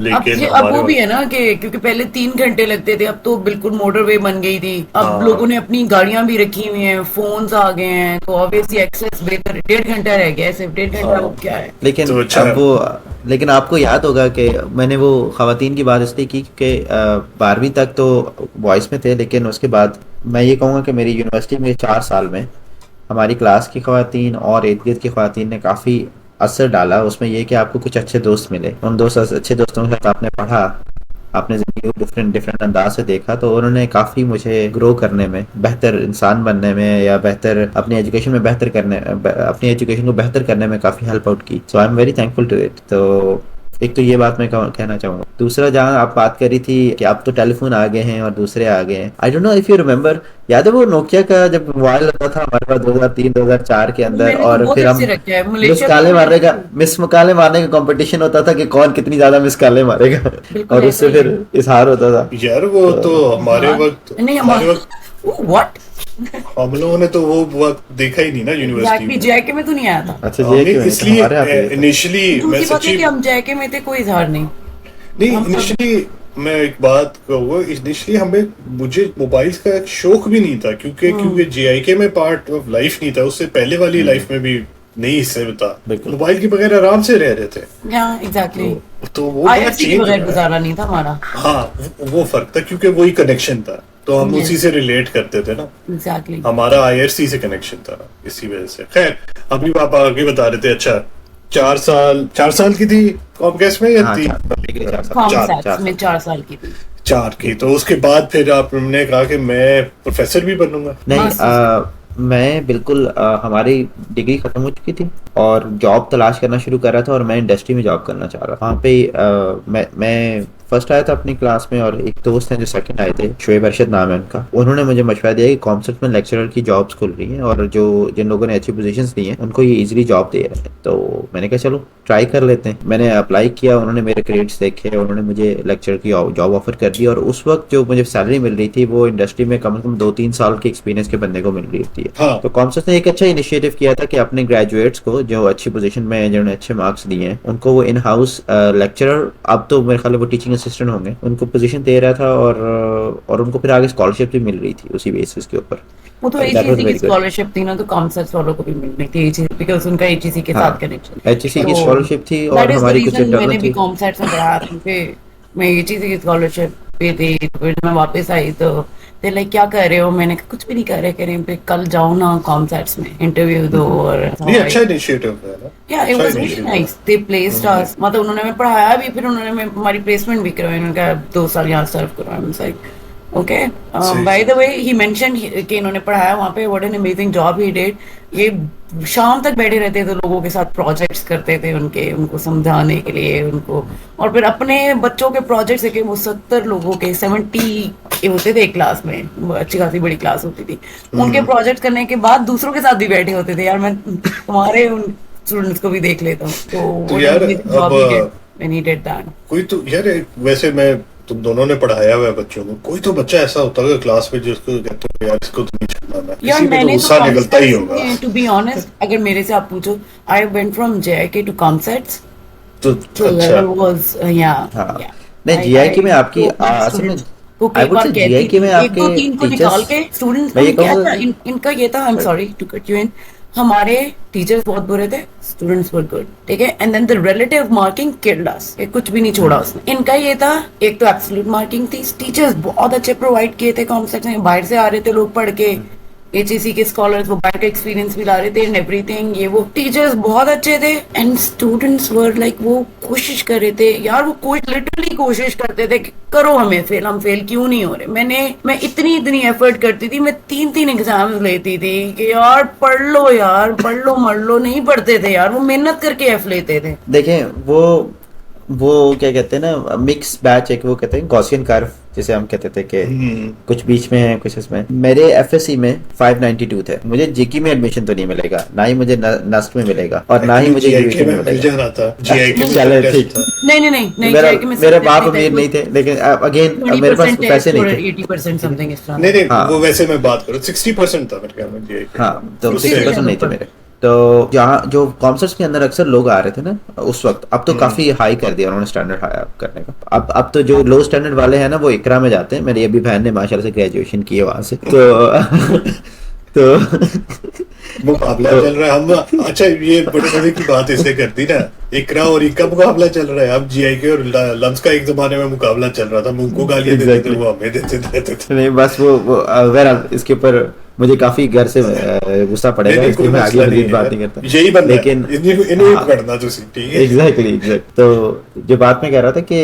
S3: लेकिन
S2: अब वो भी है ना कि क्योंकि पहले 3 घंटे लगते थे, अब तो बिल्कुल मोटरवे बन गई थी। अब लोगों ने अपनी गाड़ियां भी रखी हुई हैं, फोन्स आ गए हैं, तो ऑब्वियसली एक्सेस बेहतर। 1.5 घंटा रह गया है, सिर्फ 1.5 घंटा। अब क्या है?
S1: लेकिन
S3: तो अच्छा
S1: अब वो लेकिन आपको याद होगा कि मैंने वो ख़वातीन की बात इसलिए की क्योंकि 12वीं तक तो बॉयज़ में थे, लेकिन उसके बाद मैं ये कहूँगा कि मेरी यूनिवर्सिटी में 4 साल में हमारी क्लास की ख़वातीन और इर्द गिर्द की ख़वातीन ने काफ़ी असर डाला। उसमें ये कि आपको कुछ अच्छे दोस्त मिले, उन दोस्त अच्छे दोस्तों के साथ आपने पढ़ा, आपने ज़िंदगी को डिफरेंट डिफरेंट अंदाज से देखा, तो उन्होंने काफ़ी मुझे ग्रो करने में, बेहतर इंसान बनने में या बेहतर अपनी एजुकेशन में बेहतर करने, अपनी एजुकेशन को बेहतर करने में काफ़ी हेल्प आउट की। So I am very thankful to it. तो एक तो ये बात मैं कहना चाहूँगा। दूसरा, जहाँ आप बात करी थी कि अब तो टेलीफोन आ गए हैं और दूसरे आ गए हैं, आई don't know if you remember, याद है वो नोकिया का जब मोबाइल होता था हमारे पास 2003-2004 के अंदर,
S2: मैंने तो
S1: और
S2: बहुत
S1: फिर हम
S2: अच्छे रखे हैं
S1: मिस
S2: मलेशिया
S1: काले मारने का
S2: में।
S1: मिस काले मारने का कंपटीशन होता था कि कौन कितनी ज्यादा मिस काले मारेगा
S2: बिल्कुल
S1: और
S2: ऐसा
S1: उससे
S2: ही
S1: फिर
S2: है।
S1: इजहार होता था।
S3: यार वो तो हमारे
S2: हाँ,
S3: वक्त
S2: नहीं
S3: हमारे
S2: हमारे
S3: वक्त
S2: व्हाट
S3: हम लोगों ने तो वो वक्त देखा ही नहीं ना यूनिवर्सिटी
S2: एग्जैक्टली,
S3: में।
S2: जेके में तो नहीं आया था।
S1: अच्छा,
S3: हमने
S1: ये क्यों नहीं था?
S3: इसलिए
S1: हमारे यहाँ पे ये था।
S3: इनिशियली मैं
S2: दूसरी बात है
S3: सच्ची
S2: कि हम जेके में थे, कोई इजहार नहीं।
S3: नहीं,
S2: हम सब
S3: इनिशियली मैं एक बात कहूँगा, इनिशियली हमें मुझे मोबाइल्स का एक शौक भी नहीं था, क्योंकि जेआईके में पार्ट ऑफ लाइफ नहीं था, उससे पहले वाली लाइफ में भी नहीं हिस्से में था।
S1: बिल्कुल।
S3: मोबाइल के बगैर आराम से रह रहे थे।
S2: या एग्जैक्टली,
S3: तो वो बड़ा
S2: आईएससी के
S3: चेंज
S2: बगैर
S3: हुआ है।
S2: गुजारा नहीं था हमारा।
S3: हाँ, वो फर्क था क्योंकि वही कनेक्शन था, तो हम
S2: Yes.
S3: उसी से रिलेट करते थे ना।
S2: एग्जैक्टली।
S3: हमारा आईआरसी से कनेक्शन था इसी वजह से। खैर, अभी आप आगे बता रहे थे। अच्छा, 4 साल की थी कॉमकेस्ट में या
S1: हाँ,
S3: 3?
S1: 4 साल।
S2: कॉम
S3: चार-
S2: सैक्स में 4 साल की थी।
S3: 4 की। तो उसके बाद फिर आपने कहा कि मैं प्रोफेसर भी बनूंगा।
S1: नहीं,
S2: हाँ,
S1: मैं बिल्कुल हमारी डिग्री खत्म हो चुकी थी और जॉब तलाश करना शुरू कर रहा था, और मैं इंडस्ट्री में जॉब करना चाह रहा था। वहाँ पे मैं फर्स्ट आया था अपनी क्लास में, और एक दोस्त हैं जो सेकंड आए थे, शोएब अरशद नाम है उनका। उन्होंने मुझे मशवरा दिया कि कॉमसेट में लेक्चरर की जॉब्स खुल रही हैं और जिन लोगों ने अच्छी पोजीशंस ली हैं उनको ये इजीली जॉब दे रहे हैं। तो मैंने कहा चलो ट्राई कर लेते हैं। मैंने अप्लाई किया, उन्होंने मेरे क्रेडिट्स देखे, उन्होंने मुझे लेक्चर की जॉब ऑफर कर दी, और उस वक्त जो मुझे सैलरी मिल रही थी वो इंडस्ट्री में कम से कम 2-3 साल के एक्सपीरियंस के बंदे को मिल रही होती है।
S3: हाँ।
S1: तो कॉमसेट ने एक अच्छा इनिशिएटिव किया था कि अपने ग्रेजुएट्स को जो अच्छी पोजीशन में हैं, जिन्होंने अच्छे मार्क्स दिए हैं, उनको वो इन हाउस लेक्चरर, अब तो मेरे ख्याल है वो टीचिंग असिस्टेंट होंगे, उनको पोजीशन दे रहा था, और उनको फिर आगे स्कॉलरशिप भी मिल रही थी उसी बेसिस के ऊपर।
S2: वो तो
S1: That was
S2: एचईसी की
S1: very good.
S2: स्कॉलरशिप थी ना, तो कॉमसेट्स वालों को भी मिलनी थी एचईसी, बिकॉज़ उनका एचईसी के
S1: हाँ,
S2: साथ कनेक्शन।
S1: HEC की स्कॉलरशिप थी और
S2: दैट इज द
S1: हमारी कुछ
S2: रीजन मैंने
S1: इंटरनल
S2: भी
S1: थी।
S2: कॉमसेट्स में पढ़ा, क्योंकि मैं एचईसी की स्कॉलरशिप पे थी। तो फिर मैं वापस आई तो दे लाइक क्या कर रहे हो, मैंने कहा कुछ भी नहीं कर रहे, कह रहे हैं, कल जाओ ना कॉमसेट्स में इंटरव्यू दो। और
S3: नहीं, अच्छा इनिशिएटिव है ना।
S2: या इट
S3: अच्छा
S2: was really
S3: initiative
S2: nice, they placed us, मतलब उन्होंने हमें पढ़ाया भी, फिर उन्होंने हमारी प्लेसमेंट भी करवाई। उन्होंने कहा 2 साल यहाँ सर्व करो। I am like okay.
S3: सही।
S2: By the way he mention कि इन्होंने पढ़ाया वहाँ पे, what an amazing job he did. ये शाम तक बैठे रहते थे, लोगों के साथ प्रोजेक्ट्स करते थे, उनको समझाने के लिए उनको, और फिर अपने बच्चों के प्रोजेक्ट्स के वो 70 लोगों के 70 के होते थे एक क्लास में, वो अच्छी खासी बड़ी क्लास होती थी। उनके प्रोजेक्ट करने के बाद दूसरों के साथ भी बैठे होते थे, यार मैं तुम्हारे उन स्टूडेंट्स को भी देख लेता हूँ। तो
S3: यार,
S2: job he did when he did that.
S3: कोई तो यार, वैसे मैं तुम दोनों ने पढ़ाया हुआ है बच्चों को, कोई तो बच्चा ऐसा होता है क्लास में जिसको कहते हो यार इसको तो नहीं छोड़ना,
S2: यार
S3: किसी पे तो
S2: मैंने
S3: गुस्सा निकलता ही होगा।
S2: टू बी ऑनेस्ट, अगर मेरे से आप पूछो, I went from JK to COMSATS,
S3: तो
S2: तो
S3: अच्छा,
S2: लेवल वाज
S1: हाँ, नहीं, जीआईके में आपकी असल में
S2: वो
S1: आई
S2: कई
S1: वुड
S2: बार
S1: से
S2: कहती
S1: जीआईके में
S2: थी, एक दो
S1: आपके
S2: तीन को निकाल के
S1: टीचर्स,
S2: स्टूडेंट्स
S1: मैं ये
S2: क्या था,
S1: कहूँगा,
S2: इनका ये था, I am sorry to cut you in, हमारे टीचर्स बहुत बुरे थे, स्टूडेंट्स वर गुड, ठीक है, and then the relative marking killed us, कुछ भी नहीं छोड़ा उसने। इनका ये था, एक तो एब्सोल्यूट मार्किंग थी, टीचर्स बहुत अच्छे प्रोवाइड किए थे कॉन्सेप्ट में, बाहर से आ रहे थे लोग पढ़ के, एचईसी के स्कॉलर्स, वो बाहर का एक्सपीरियंस भी ला रहे थे एंड एवरीथिंग, ये वो टीचर्स बहुत अच्छे थे, एंड स्टूडेंट्स वर लाइक, वो कोशिश कर रहे थे यार, वो कोई लिटरली कोशिश करते थे कि करो हमें फेल, हम फेल क्यों नहीं हो रहे। मैं इतनी एफर्ट करती थी, मैं 3 एग्जाम्स लेती थी कि यार पढ़ लो यार, पढ़ लो मर लो, नहीं पढ़ते थे यार, वो मेहनत करके एफ लेते थे।
S1: देखें वो क्या कहते हैं ना, मिक्स बैच, एक वो कहते हैं गॉसियन कर्व जिसे हम कहते थे कि कुछ बीच में है कुछ इसमें। मेरे एफएससी में 592 थे, मुझे जीकी में एडमिशन तो नहीं मिलेगा, ना ही मुझे नस्ट में मिलेगा और ना ही मुझे यूवीके में मिलेगा। चलो ठीक,
S2: नहीं
S1: मेरे बाप अमीर नहीं थे, लेकिन अगेन मेरे पास पैसे नहीं थे।
S2: 80% समथिंग इस तरह।
S3: नहीं
S1: हाँ।
S3: वो वैसे मैं बात करूँ 60% था मेरे ख्याल में GIK।
S1: हाँ, तो
S2: उसी
S1: 60% नहीं थे मेरे। तो जहाँ जो कॉन्सर्ट्स के अंदर अक्सर लोग आ रहे थे ना उस वक्त, अब तो काफी हाई कर दिया उन्होंने स्टैंडर्ड हाई करने का। अब तो जो लो स्टैंडर्ड वाले हैं ना वो इकरा में जाते हैं। मेरी अभी बहन ने माशाल्लाह से ग्रेजुएशन की है वहां से, तो
S3: मुकाबला चल रहा है हम। अच्छा ये बड़े मजे की बात इसने कर दी ना, इकरा और इक्का मुकाबला चल रहा है। अब जीआईके और लम्स का एक जमाने में मुकाबला चल रहा था, हम उनको गालियां देते थे, वो हमें देते थे।
S1: नहीं बस वो बहरहाल इसके ऊपर मुझे काफी घर से गुस्सा पड़ेगा, इसलिए मैं आगे मजीद बात नहीं करता।
S3: यही बंदा
S1: लेकिन
S3: इन्हें पढ़ना तो ठीक है।
S1: एग्जैक्टली तो जो बात मैं कह रहा था कि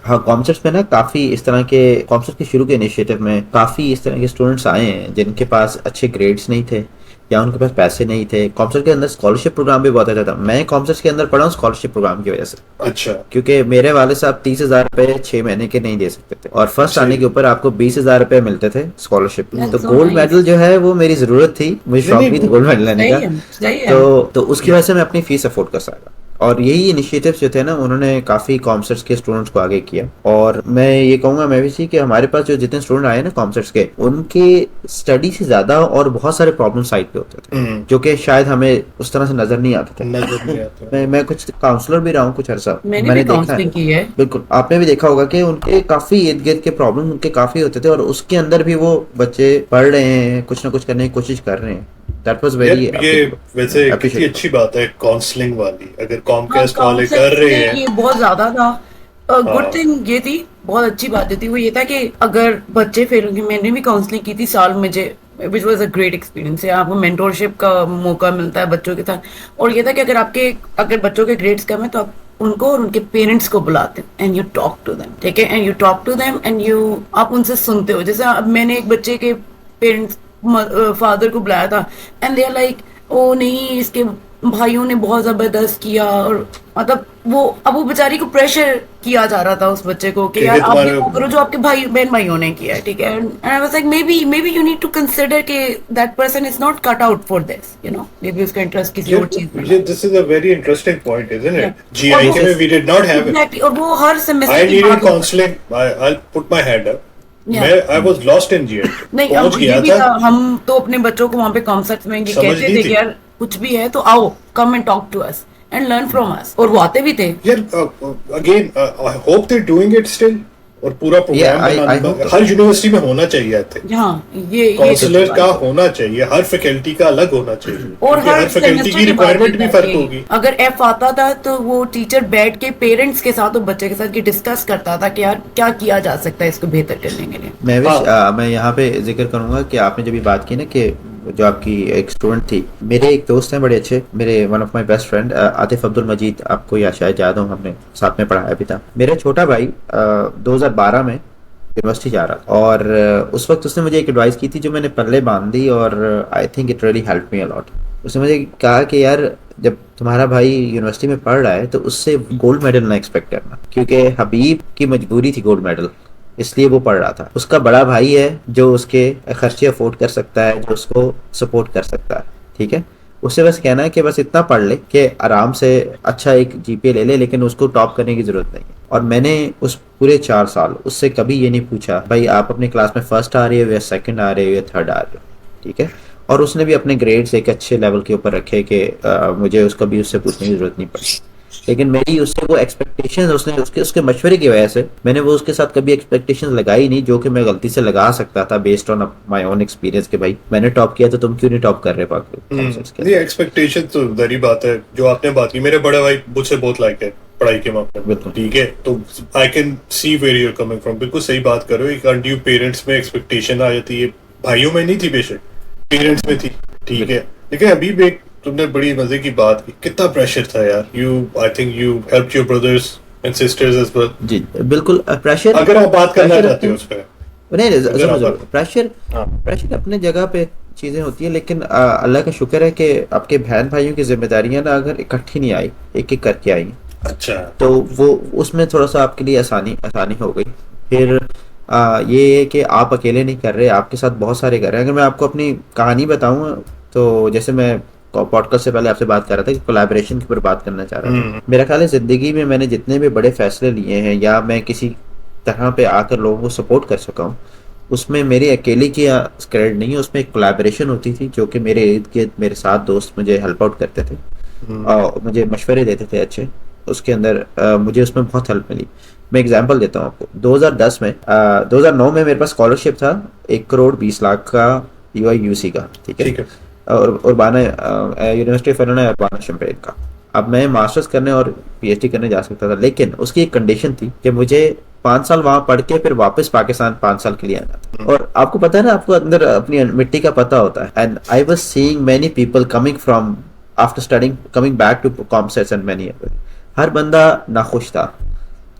S1: हाँ कॉमर्स में ना काफी इस तरह के कॉमर्स के शुरू के इनिशिएटिव में काफी इस तरह के स्टूडेंट्स आए हैं जिनके पास अच्छे ग्रेड्स नहीं थे या उनके पास पैसे नहीं थे। कॉमर्स के अंदर स्कॉलरशिप प्रोग्राम भी बहुत अच्छा था। मैं कॉमर्स के अंदर पढ़ा हूँ स्कॉलरशिप प्रोग्राम की वजह से।
S3: अच्छा।
S1: क्योंकि मेरे वाले साहब 30,000 रुपए 6 महीने के नहीं दे सकते थे और फर्स्ट आने के ऊपर आपको 20,000 रुपए मिलते थे स्कॉलरशिप में। तो गोल्ड मेडल जो है वो मेरी जरूरत थी, मुझे शौक भी था गोल्ड मेडल लेने का, तो उसकी वजह से मैं अपनी फीस अफोर्ड कर सका। और यही इनिशिएटिव्स जो थे ना उन्होंने काफी कॉमर्स के स्टूडेंट्स को आगे किया। और मैं ये कहूंगा मैं भी सी कि हमारे पास जो जितने स्टूडेंट आए ना कॉमर्स के, उनके स्टडी से ज्यादा और बहुत सारे प्रॉब्लम साइड पे होते थे जो कि शायद हमें उस तरह से नजर नहीं आते थे। मैं कुछ काउंसलर भी रहा हूँ कुछ अर्सा, मैंने देखा है। बिल्कुल आपने भी देखा होगा कि उनके काफी इर्द गिर्द के प्रॉब्लम उनके काफी होते थे और उसके अंदर भी वो बच्चे पढ़ रहे हैं, कुछ ना कुछ करने की कोशिश कर रहे हैं। That was very
S3: ये वैसे कितनी अच्छी बात है काउंसलिंग वाली, अगर कॉमकास्ट वाले कर रहे हैं
S2: ये बहुत ज्यादा था। गुड थिंग ये थी, बहुत अच्छी बात थी वो ये था कि अगर बच्चे फेल होंगे, मैंने भी काउंसलिंग की थी साल मुझे, which was a great experience है। आपको मेंटोरशिप का मौका मिलता है बच्चों के साथ। और ये था कि अगर बच्चों के ग्रेड्स कम है तो आप उनको और उनके पेरेंट्स को बुलाते हैं and you talk to them, ठीक है, and you talk to them and आप उनसे सुनते हो। जैसे अब मैंने एक बच्चे के पेरेंट्स फादर को बुलाया था and they are like oh नहीं इसके भाइयों ने बहुत जबरदस्त किया, और मतलब वो बेचारी को प्रेशर किया जा रहा था उस बच्चे को कि यार आप वो करो जो आपके भाइयों ने किया है, ठीक है। And I was like maybe you need to consider कि that person is not cut out for this, you know, maybe उसका इंटरेस्ट किसी और चीज में।
S3: This is a very interesting point isn't it? GIK में we did not have it.
S2: Exactly, और वो हर semester
S3: I needed counselling, I will put my hand up. I was lost in GI.
S2: नहीं, अब ये भी था, हम तो अपने बच्चों को वहाँ पे कॉन्सर्ट्स में ये कहते थे कि यार कुछ भी है तो आओ, come and talk to us and learn from us, और वो आते भी थे।
S3: यार again I hope they doing it still, और पूरा प्रोग्राम हर यूनिवर्सिटी में होना चाहिए थे।
S2: हाँ, ये
S3: काउंसलर का होना चाहिए, हर फैकल्टी का अलग होना चाहिए, और हर फैकल्टी की रिक्वायरमेंट भी फर्क होगी।
S2: अगर एफ आता था तो वो टीचर बैठ के पेरेंट्स के साथ और बच्चे के साथ डिस्कस करता था कि यार क्या किया जा सकता है इसको बेहतर करने के लिए।
S1: मैं यहाँ पे जिक्र करूंगा कि आपने जब बात की ना कि जो आपकी एक स्टूडेंट थी, मेरे एक दोस्त हैं बड़े अच्छे, मेरे one of my best friend Atif Abdul Majeed, आपको या शायद याद हो, हमने साथ में पढ़ाया भी था। मेरा छोटा भाई 2012 में यूनिवर्सिटी जा रहा था और उस वक्त उसने मुझे एक एडवाइस की थी जो मैंने पल्ले बांध दी और I think it really help me a lot. उसने मुझे कहा कि यार जब तुम्हारा भाई यूनिवर्सिटी में पढ़ रहा है तो उससे गोल्ड मेडल ना एक्सपेक्ट करना, क्योंकि हबीब की मजबूरी थी गोल्ड मेडल, इसलिए वो पढ़ रहा था। उसका बड़ा भाई है जो उसके खर्चे अफोर्ड कर सकता है, जो उसको सपोर्ट कर सकता है, ठीक है। उससे बस कहना है कि बस इतना पढ़ ले कि आराम से अच्छा एक जीपीए ले ले, लेकिन उसको टॉप करने की जरूरत नहीं है। और मैंने उस पूरे 4 साल उससे कभी ये नहीं पूछा भाई आप अपनी क्लास में फर्स्ट आ रहे हो या सेकंड आ रहे हो या थर्ड आ रहे हो, ठीक है। और उसने भी अपने ग्रेड्स एक अच्छे लेवल के ऊपर रखे कि मुझे उसका भी उससे पूछने की जरूरत नहीं पड़ी। लेकिन मेरी उससे वो एक्सपेक्टेशंस, उसने उसके मशवरे की वजह से मैंने वो उसके साथ कभी एक्सपेक्टेशंस लगाई नहीं, जो कि मैं गलती से लगा सकता था based on my own experience कि भाई मैंने टॉप किया तो तुम क्यों नहीं टॉप कर रहे बाकी।
S3: ये एक्सपेक्टेशन तो दरी बात है जो आपने बात की। मेरे बड़े भाई मुझसे बहुत लाइक है पढ़ाई के मामले में, ठीक है, तो I can see where you are coming from. बिल्कुल सही बात करो, एक अनड्यू पेरेंट्स में एक्सपेक्टेशन आ जाती है, भाइयों में नहीं थी बेशक, पेरेंट्स में थी, ठीक है। लेकिन अभी भी तुमने बड़ी मजे की बात की, कितना प्रेशर था यार। I think you helped your brothers and sisters as well.
S1: जी बिल्कुल, प्रेशर
S3: अगर आप बात करना चाहते हो उस पे,
S1: नहीं प्रेशर अपने जगह पे चीजें होती है, लेकिन अल्लाह का शुक्र है कि आपके बहन भाइयों की जिम्मेदारियां ना अगर इकट्ठी नहीं आई, एक एक करके आई,
S3: अच्छा,
S1: तो वो उसमें थोड़ा सा आपके लिए आसानी हो गई। फिर ये है कि आप अकेले नहीं कर रहे, आपके साथ बहुत सारे कर रहे हैं। अगर मैं आपको अपनी कहानी बताऊं तो जैसे मैं पॉडकास्ट से पहले आपसे बात कर रहा था कि कोलैबोरेशन के ऊपर बात करना चाह रहा था। मेरा ख्याल है जिंदगी में मैंने जितने भी बड़े फैसले लिए हैं या मैं किसी तरह पे आकर लोगों को सपोर्ट कर सका हूँ, उसमें मेरी अकेले की क्रेडिट नहीं है, उसमें एक कोलैबोरेशन होती थी जो कि मेरे इर्द गिर्द मेरे साथ दोस्त मुझे हेल्प आउट करते थे और मुझे मशवरे देते थे अच्छे। उसके अंदर मुझे उसमें बहुत हेल्प मिली। मैं एग्जांपल देता हूँ आपको। 2010 में 2009 में मेरे पास स्कॉलरशिप था 1 करोड़ 20 लाख का UIUC का, ठीक है। और Urbana university of Illinois Urbana Champaign का। अब मैं मास्टर्स करने और पीएचडी करने जा सकता था, लेकिन उसकी एक कंडीशन थी कि मुझे 5 साल वहां पढ़ के फिर वापस पाकिस्तान 5 साल के लिए आना था। और आपको पता है ना, आपको अंदर अपनी मिट्टी का पता होता है। And I was seeing many people coming from after studying coming back to COMSATS and many, हर बंदा नाखुश था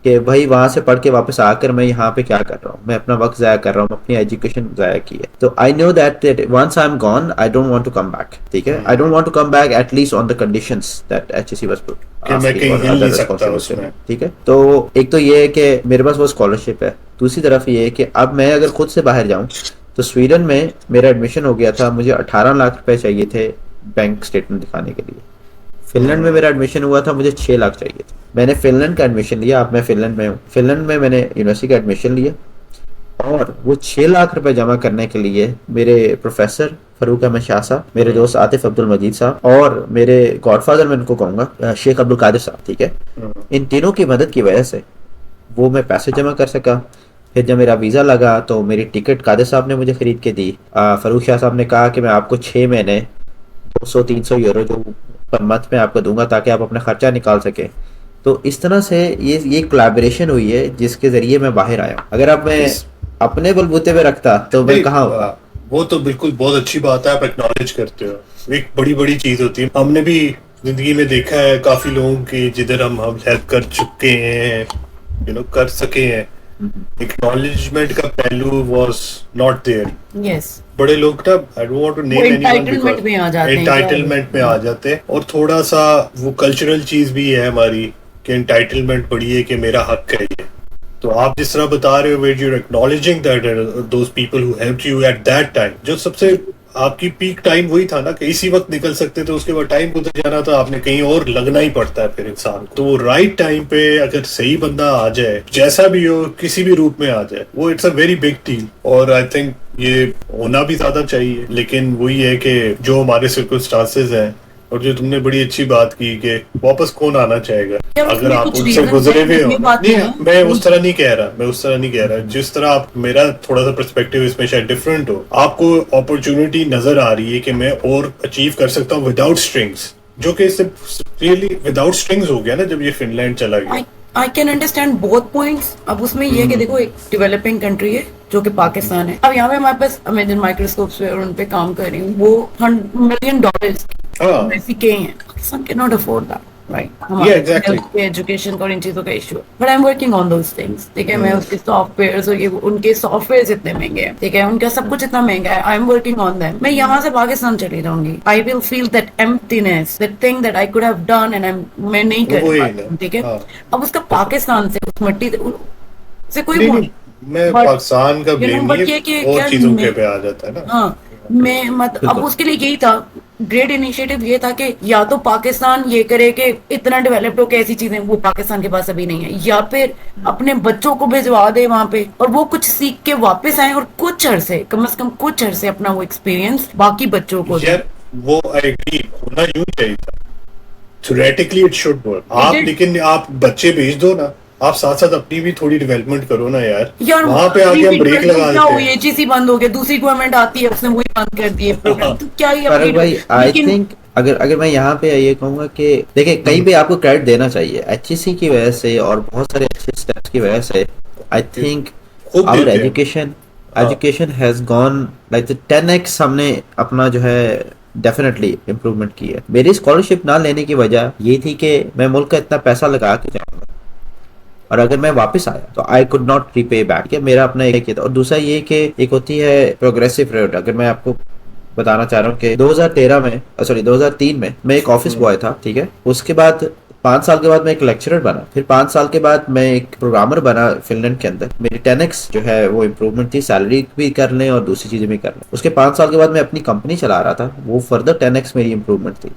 S1: कि भाई वहां से पढ़ के वापस आकर मैं यहाँ पे क्या कर रहा हूँ, मैं अपना वक्त जाया कर रहा हूँ, अपनी एजुकेशन जाया की है। तो I know that once I am gone I don't want to come back, ठीक है। I don't want to come back at least on the conditions that HSC was put,
S3: मैं कहीं हिल नहीं सकता उसमें,
S1: ठीक है। तो एक तो ये है कि मेरे पास वो स्कॉलरशिप है, दूसरी तरफ ये है कि अब मैं अगर खुद से बाहर जाऊँ तो स्वीडन में मेरा एडमिशन हो गया था, मुझे 18 लाख रुपए चाहिए थे बैंक स्टेटमेंट दिखाने के लिए। फिनलैंड में मेरा एडमिशन हुआ था, मुझे 6 लाख चाहिए थे। मैंने फिनलैंड का एडमिशन लिया, अब मैं फिनलैंड में हूँ, फिनलैंड में मैंने यूनिवर्सिटी का एडमिशन लिया और वो 6 लाख रुपए जमा करने के लिए मेरे प्रोफेसर फरूक अहमद शाह साहब, मेरे दोस्त आतिफ अब्दुल मजीद साहब और मेरे गॉडफादर मैं उनको कहूंगा शेख अब्दुल कादिर साहब, ठीक है। इन तीनों की मदद की वजह से वो मैं पैसे जमा कर सका। फिर जब मेरा वीज़ा लगा तो मेरी टिकट कादिर साहब ने मुझे खरीद के दी। फरूक शाह साहब ने कहा कि मैं आपको 6 महीने 200-300 यूरो जो पर मंथ में आपको दूंगा ताकि आप अपना खर्चा निकाल सके। तो इस तरह से ये कोलैबोरेशन हुई है जिसके जरिए मैं बाहर आया। अगर अब मैं अपने बलबूते पे रखता तो मैं कहाँ होगा।
S3: वो तो बिल्कुल बहुत अच्छी बात है, आप एक्नॉलेज करते हो, एक बड़ी बड़ी चीज होती है। हमने भी जिंदगी में देखा है काफी लोगों की जिधर हम हेल्प कर चुके हैं, कर सके हैं। एक्नॉलेजमेंट का पहलू वाज नॉट देयर।
S2: यस,
S3: बड़े लोग ना, I don't want to name anyone,
S2: entitlement में आ जाते हैं,
S3: एंटाइटलमेंट में आ जाते हैं। और थोड़ा सा वो कल्चरल चीज भी है हमारी कि एंटाइटलमेंट बड़ी है कि मेरा हक है ये। तो आप जिस तरह बता रहे हो, where you are acknowledging that those people who helped you at that time, जो सबसे आपकी पीक टाइम वही था ना कि इसी वक्त निकल सकते थे, उसके बाद टाइम गुजर जाना था, आपने कहीं और लगना ही पड़ता है फिर इंसान को। तो वो राइट टाइम पे अगर सही बंदा आ जाए, जैसा भी हो, किसी भी रूप में आ जाए, वो it's a very big deal. और आई थिंक ये होना भी ज्यादा चाहिए। लेकिन वही है कि जो हमारे सर्कमस्टांसेस हैं, और जो तुमने बड़ी अच्छी बात की कि वापस कौन आना चाहेगा अगर आप उनसे गुजरे हुए हो। नहीं, मैं उस तरह नहीं कह रहा, जिस तरह आप, मेरा थोड़ा सा पर्सपेक्टिव इसमें शायद डिफरेंट हो। आपको अपॉर्चुनिटी नजर आ रही है कि मैं और अचीव कर सकता हूँ विदाउट स्ट्रिंग्स, जो कि रियली विदाउट स्ट्रिंग्स हो गया ना जब ये फिनलैंड चला गया।
S2: I can understand both points. अब उसमें ये है कि देखो, एक डेवलपिंग कंट्री है जो कि पाकिस्तान है। अब यहाँ पे हमारे पास अमेजन माइक्रोस्कोप्स पे और उन पे काम कर रही हूँ, वो $100 million वैसे के हैं। Pakistan can not afford that, right? हमारे एजुकेशन का और इन चीजों का इशू है, but I am working on those things, ठीक है। मैं उसके सॉफ्टवेयर और ये उनके सॉफ्टवेयर इतने महंगे हैं, ठीक है, उनका सब कुछ इतना महंगा है। I am working on them. मैं यहाँ से पाकिस्तान चली जाऊंगी, I will feel that emptiness, that thing that I could have done and मैं नहीं कर पाई, ठीक है। अब उसका पाकिस्तान से, उस मिट्टी से कोई
S3: मैं पाकिस्तान का ब्लेम नहीं, और चीजों के पे आ जाता है ना।
S2: हाँ, मैं अब उसके लिए यही था, ग्रेट इनिशिएटिव ये था कि या तो पाकिस्तान ये करे कि इतना डेवलप्ड हो के ऐसी चीजें वो पाकिस्तान के पास अभी नहीं है, या फिर अपने बच्चों को भिजवा दे वहां पे और वो कुछ सीख के वापस आए और कुछ अरसे, कम से कम कुछ अरसे अपना वो एक्सपीरियंस बाकी बच्चों को दे।
S3: वो आई एग्री, होना यूं चाहिए था। Theoretically it should work. आप लेकिन आप बच्चे भेज दो ना, आप साथ साथ अपनी भी थोड़ी डेवलपमेंट करो ना यार। वहां पे आके हम ब्रेक लगा देते हैं।
S2: एचईसी बंद हो गया, दूसरी गवर्नमेंट आती है, उसने वही बंद कर दिए प्रोग्राम। तो क्या ही
S1: भाई, आई थिंक अगर मैं यहाँ पे ये कहूंगा कि देखिए, कहीं पे आपको क्रेडिट देना चाहिए एचईसी की वजह से और बहुत सारे अच्छे स्टेप्स की वजह से। I think our education has gone like 10x। हमने अपना जो है डेफिनेटली इम्प्रूवमेंट की है। मेरी स्कॉलरशिप ना लेने की वजह ये थी कि मैं मुल्क का इतना पैसा लगा के जाऊंगा और अगर मैं वापस आया तो I could not repay back. मेरा अपना एक था। और दूसरा ये कि एक होती है प्रोग्रेसिव रेट। अगर मैं आपको बताना चाह रहा हूँ कि 2003 में मैं एक ऑफिस बॉय था, ठीक है। उसके बाद 5 साल के बाद मैं एक लेक्चरर बना, फिर 5 साल के बाद मैं एक प्रोग्रामर बना फिनलैंड के अंदर। मेरी 10x जो है वो इम्प्रूवमेंट थी, सैलरी भी कर लें और दूसरी चीजें भी कर लें। उसके 5 साल के बाद मैं अपनी कंपनी चला रहा था, वो फर्दर 10x मेरी इम्प्रूवमेंट थी।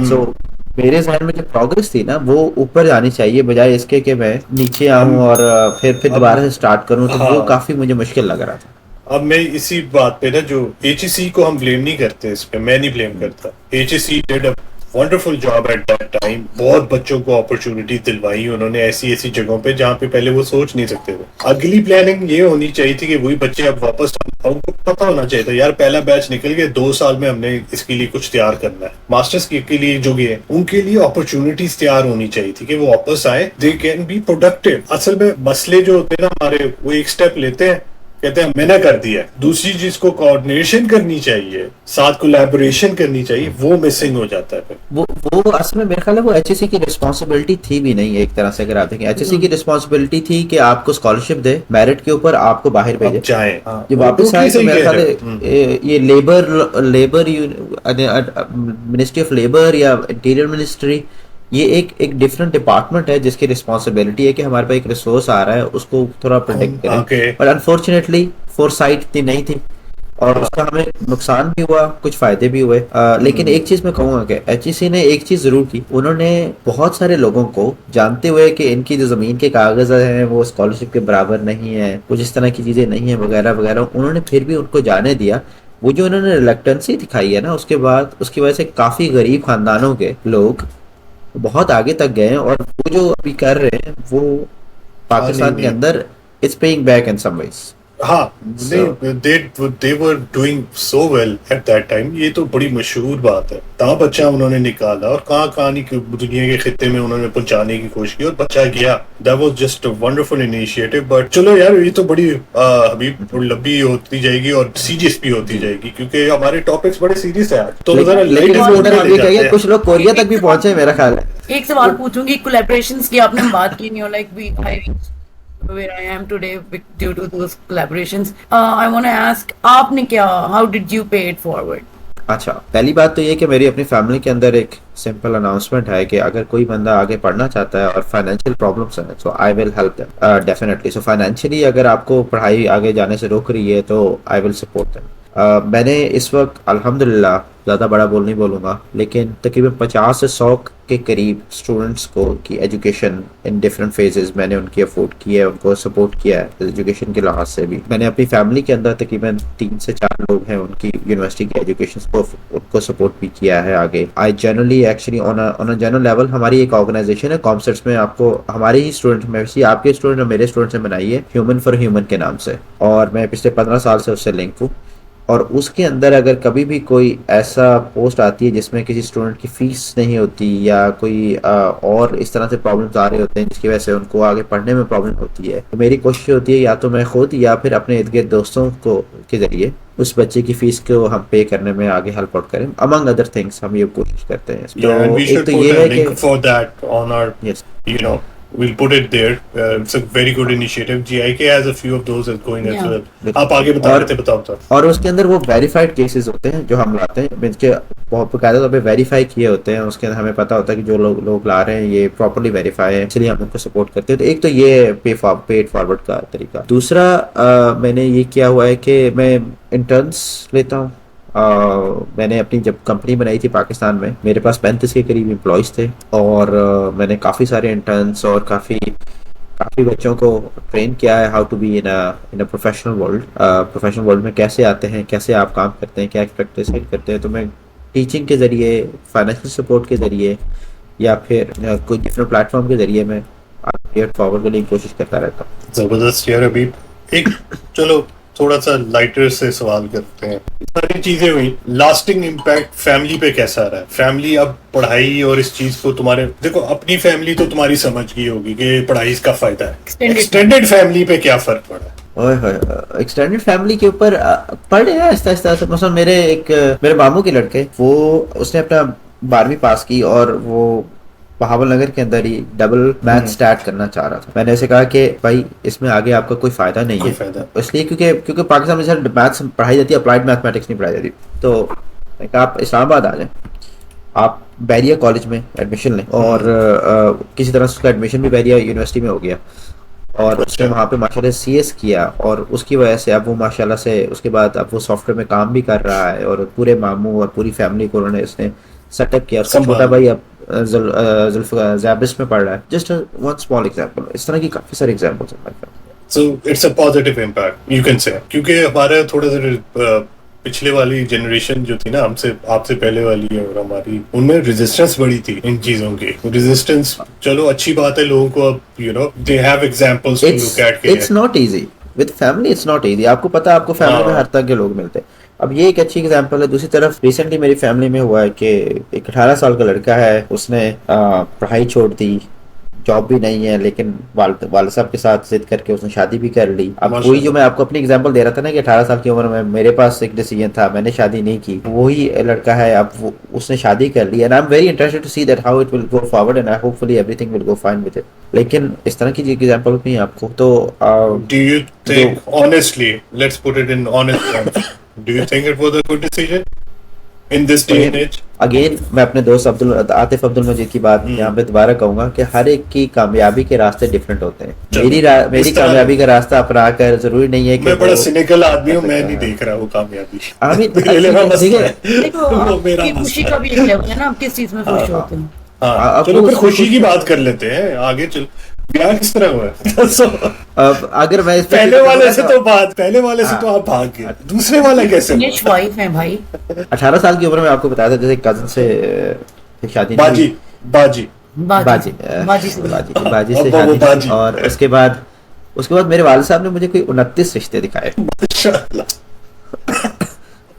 S1: सो मेरे जहन में जो प्रोग्रेस थी ना, वो ऊपर जानी चाहिए बजाय इसके कि मैं नीचे आऊं और फिर दोबारा से स्टार्ट करूं। तो वो काफी मुझे मुश्किल लग रहा था।
S3: अब मैं इसी बात पे ना, जो एचईसी को हम ब्लेम नहीं करते, इस पे मैं नहीं ब्लेम करता। HEC did a wonderful job eight that time. बहुत बच्चों को अपॉर्चुनिटी दिलवाई उन्होंने ऐसी ऐसी जगहों पे जहाँ पे पहले वो सोच नहीं सकते थे। अगली प्लानिंग ये होनी चाहिए थी कि वही बच्चे अब वापस, उनको पता होना चाहिए था यार पहला बैच निकल गया, 2 साल में हमने इसके लिए कुछ तैयार करना है। मास्टर्स के लिए जो गए उनके लिए अपॉर्चुनिटीज तैयार होनी चाहिए थी कि वो वापस आए, दे कैन बी प्रोडक्टिव। असल में मसले जो होते हैं ना हमारे, वो एक स्टेप लेते हैं, कहते हैं मैंने कर दिया, दूसरी चीज को कोऑर्डिनेशन करनी चाहिए, साथ कोलैबोरेशन करनी चाहिए, वो मिसिंग हो जाता है।
S1: वो असल में मेरे ख्याल है वो एचएससी की रिस्पांसिबिलिटी थी भी नहीं। एक तरह से अगर आप देखें, एचएससी की रिस्पांसिबिलिटी थी कि आपको स्कॉलरशिप दे, मेरिट के ऊपर आपको बाहर भेजे,
S3: जाए
S1: ये वापस आए। तो मेरे ख्याल है ये लेबर मिनिस्ट्री ऑफ लेबर या इंटीरियर मिनिस्ट्री, ये एक डिफरेंट डिपार्टमेंट है जिसकी रिस्पॉन्सिबिलिटी है कि हमारे पास एक रिसोर्स आ रहा है उसको थोड़ा प्रोटेक्ट करें। पर अनफॉर्चुनेटली फोरसाइट इतनी नहीं थी और उसका हमें नुकसान भी हुआ, कुछ फायदे भी हुए। लेकिन एक चीज मैं कहूंगा कि एचईसी ने एक चीज जरूर की, उन्होंने बहुत सारे लोगों को जानते हुए कि इनकी जो जमीन के कागज हैं वो स्कॉलरशिप के बराबर नहीं है, कुछ इस तरह की चीजें नहीं है वगैरह वगैरह, उन्होंने फिर भी उनको जाने दिया। वो जो उन्होंने रिलक्टेंसी दिखाई है ना, उसके बाद उसकी वजह से काफी गरीब खानदानों के लोग बहुत आगे तक गए और वो जो अभी कर रहे हैं वो पाकिस्तान के अंदर it's paying back in some ways.
S3: हाँ, they were doing so well at that time। ये तो बड़ी मशहूर बात है। कहाँ बच्चा उन्होंने निकाला और कहाँ नहीं दुनिया के खित्ते में उन्होंने पहुंचाने की कोशिश की और बच्चा गया। That was just a wonderful initiative। But चलो यार, ये तो बड़ी अभी लंबी होती जाएगी और सीरियस भी होती जाएगी क्योंकि हमारे टॉपिक्स बड़े सीरियस है आज। तो
S1: लेकिन कुछ लोग कोरिया तक भी पहुंचे मेरा ख्याल है।
S2: एक सवाल पूछूंगी, कोलैबोरेशंस की आपने बात की नहीं, like we where I am today due to those collaborations। I want to ask, आपने क्या, how did you pay it forward?
S1: अच्छा, पहली बात तो ये कि मेरी अपनी फैमिली के अंदर एक सिंपल अनाउंसमेंट है कि अगर कोई बंदा आगे पढ़ना चाहता है और फाइनेंशियल प्रॉब्लम्स हैं तो I will help them definitely. So financially अगर आपको पढ़ाई आगे जाने से रोक रही है तो आई विल सपोर्ट देम। मैंने इस वक्त अल्हम्दुलिल्लाह, ज़्यादा बड़ा नहीं बोलूँगा, लेकिन तकरीबन 50 से 100 के करीब स्टूडेंट्स को की एजुकेशन इन डिफरेंट फेजेस मैंने उनकी अफोर्ड की है, उनको सपोर्ट किया है एजुकेशन के लिहाज से भी। मैंने अपनी फैमिली के अंदर तकरीबन 3 से 4 लोग हैं, उनकी यूनिवर्सिटी की एजुकेशन को उनको सपोर्ट भी किया है आगे। I generally actually on a general level हमारी एक ऑर्गेनाइजेशन है कॉमसेट्स में, आपको हमारे ही स्टूडेंट में से, आपके स्टूडेंट और मेरे स्टूडेंट से बनाई है, ह्यूमन फॉर ह्यूमन के नाम से, और मैं पिछले 15 साल से उससे लिंक हूँ। और उसके अंदर अगर कभी भी कोई ऐसा पोस्ट आती है जिसमें किसी स्टूडेंट की फीस नहीं होती या कोई और इस तरह से प्रॉब्लम्स आ रहे होते हैं जिसकी वजह से उनको आगे पढ़ने में प्रॉब्लम होती है, तो मेरी कोशिश होती है या तो मैं खुद या फिर अपने इर्द गिर्द दोस्तों को के जरिए उस बच्चे की फीस को हम पे करने में आगे हेल्प आउट करें। अमंग अदर थिंग्स हम ये कोशिश करते हैं।
S3: तो ये है कि for that on our, you know, we'll put it there। It's a very good initiative। GIK has a few of those is going as well। आप आगे बता रहे थे, बताओ।
S1: और उसके अंदर वो वेरीफाइड केसेस होते हैं जो हम लाते हैं, मींस के बहुत बकायदा तौर पे वेरीफाई किए होते हैं। उसके अंदर हमें पता होता है कि जो लोग ला रहे हैं ये प्रॉपर्ली वेरीफाई है, इसलिए हम उनको सपोर्ट करते हैं। तो एक तो ये पेड फॉरवर्ड का तरीका। दूसरा मैंने ये किया हुआ है कि मैं इंटर्न्स लेता हूँ। मैंने अपनी जब कंपनी बनाई थी पाकिस्तान में, मेरे पास 35 के करीब एम्प्लॉयज थे और मैंने काफ़ी सारे इंटर्न्स और काफ़ी बच्चों को ट्रेन किया है how to be in a professional world में कैसे आते हैं, कैसे आप काम करते हैं, क्या एक्सपेक्टेशन करते हैं। तो मैं टीचिंग के ज़रिए, फाइनेंशियल सपोर्ट के ज़रिए या फिर कोई डिफरेंट प्लेटफॉर्म के ज़रिए मैं पेड फॉरवर्ड करने की कोशिश करता रहता हूँ।
S3: ज़बरदस्त यार। अभी एक चलो थोड़ा सा लाइटर से सवाल करते हैं। सारी चीजें हुई, लास्टिंग इम्पैक्ट फैमिली पे कैसा रहा है? फैमिली अब पढ़ाई और इस चीज को, तुम्हारे देखो अपनी फैमिली तो तुम्हारी समझ गई होगी कि पढ़ाई इसका फायदा है, एक्सटेंडेड फैमिली पे क्या फर्क पड़ा है?
S1: एक्सटेंडेड फैमिली के ऊपर पढ़ रहे हैं आहिस्ता से। मतलब मेरे मामू के लड़के, वो उसने अपना 12वीं पास की और वो बहावल नगर के अंदर ही डबल मैथ स्टार्ट करना चाह रहा था। मैंने ऐसे कहा कि भाई इसमें आगे आपका कोई फायदा नहीं है, इसलिए क्योंकि पाकिस्तान में सर मैथ्स पढ़ाई जाती है, अप्लाइड मैथमेटिक्स नहीं पढ़ाई जाती। तो आप इस्लामाबाद आ जाए, आप बैरिया कॉलेज में एडमिशन लें और किसी तरह से उसका एडमिशन भी बैरिया यूनिवर्सिटी में हो गया और उसने वहाँ पे माशाल्लाह CS किया और उसकी वजह से अब वो माशाल्लाह से उसके बाद अब वो सॉफ्टवेयर में काम भी कर रहा है और पूरे मामू और पूरी फैमिली को उन्होंने उसने सेटअप किया। उसका छोटा भाई अब ज़ैबिस में पढ़ रहा है। जस्ट वन स्मॉल एग्जांपल, इस तरह की काफी सारे एग्जांपल्स हैं।
S3: So it's a positive impact you can say, क्योंकि हमारे थोड़ा सा पिछले वाली जनरेशन जो थी ना, हमसे आपसे पहले वाली और हमारी, उनमें रेजिस्टेंस बड़ी थी इन चीजों की। रेजिस्टेंस चलो अच्छी बात है, लोगों को अब they have examples to look at.
S1: It's not easy with family, it's not easy. आपको पता है, आपको फैमिली में हर तरह के लोग मिलते हैं। अब ये एक अच्छी एग्जांपल है। दूसरी तरफ रिसेंटली मेरी फैमिली में हुआ है कि एक 18 साल का लड़का है, उसने पढ़ाई छोड़ दी, जॉब भी नहीं है, लेकिन वाल साहब के साथ जिद करके उसने शादी भी कर ली। अब वही जो मैं आपको अपनी एग्जांपल दे रहा था ना कि 18 साल की उम्र में मेरे पास एक डिसीजन था, मैंने शादी नहीं की, वही लड़का है अब उसने शादी कर ली। And I am very interested to see that how it will go forward and hopefully everything will go fine with it. लेकिन इस तरह की एग्जांपल भी आपको तो
S3: do you think honestly, let's put it in honest terms, do you think it was a good decision in this day and age? अगेन मैं अपने दोस्त आतिफ अब्दुल मजीद की बात यहाँ पे दोबारा कहूंगा कि हर एक की कामयाबी के रास्ते डिफरेंट होते हैं। मेरी कामयाबी का रास्ता अपना कर जरूरी नहीं है कि मैं बड़ा सिनिकल आदमी हूँ, मैं नहीं देख रहा हूँ कामयाबी।
S2: देखो खुशी का भी एक लेवल है ना, आप किस चीज में खुश होते हैं।
S3: हाँ, चलो फिर खुशी की बात कर लेते हैं आगे। चल, ब्याह किस तरह हुआ है?
S1: अब अगर मैं
S3: पहले वाले से तो आप भाग गए, दूसरे वाला कैसे?
S2: वाइफ है भाई।
S1: 18 साल की उम्र में आपको बताया था, जैसे कजन से शादी,
S3: बाजी
S1: से शादी, और उसके बाद मेरे वालिद साहब ने मुझे कोई 29 रिश्ते दिखाए।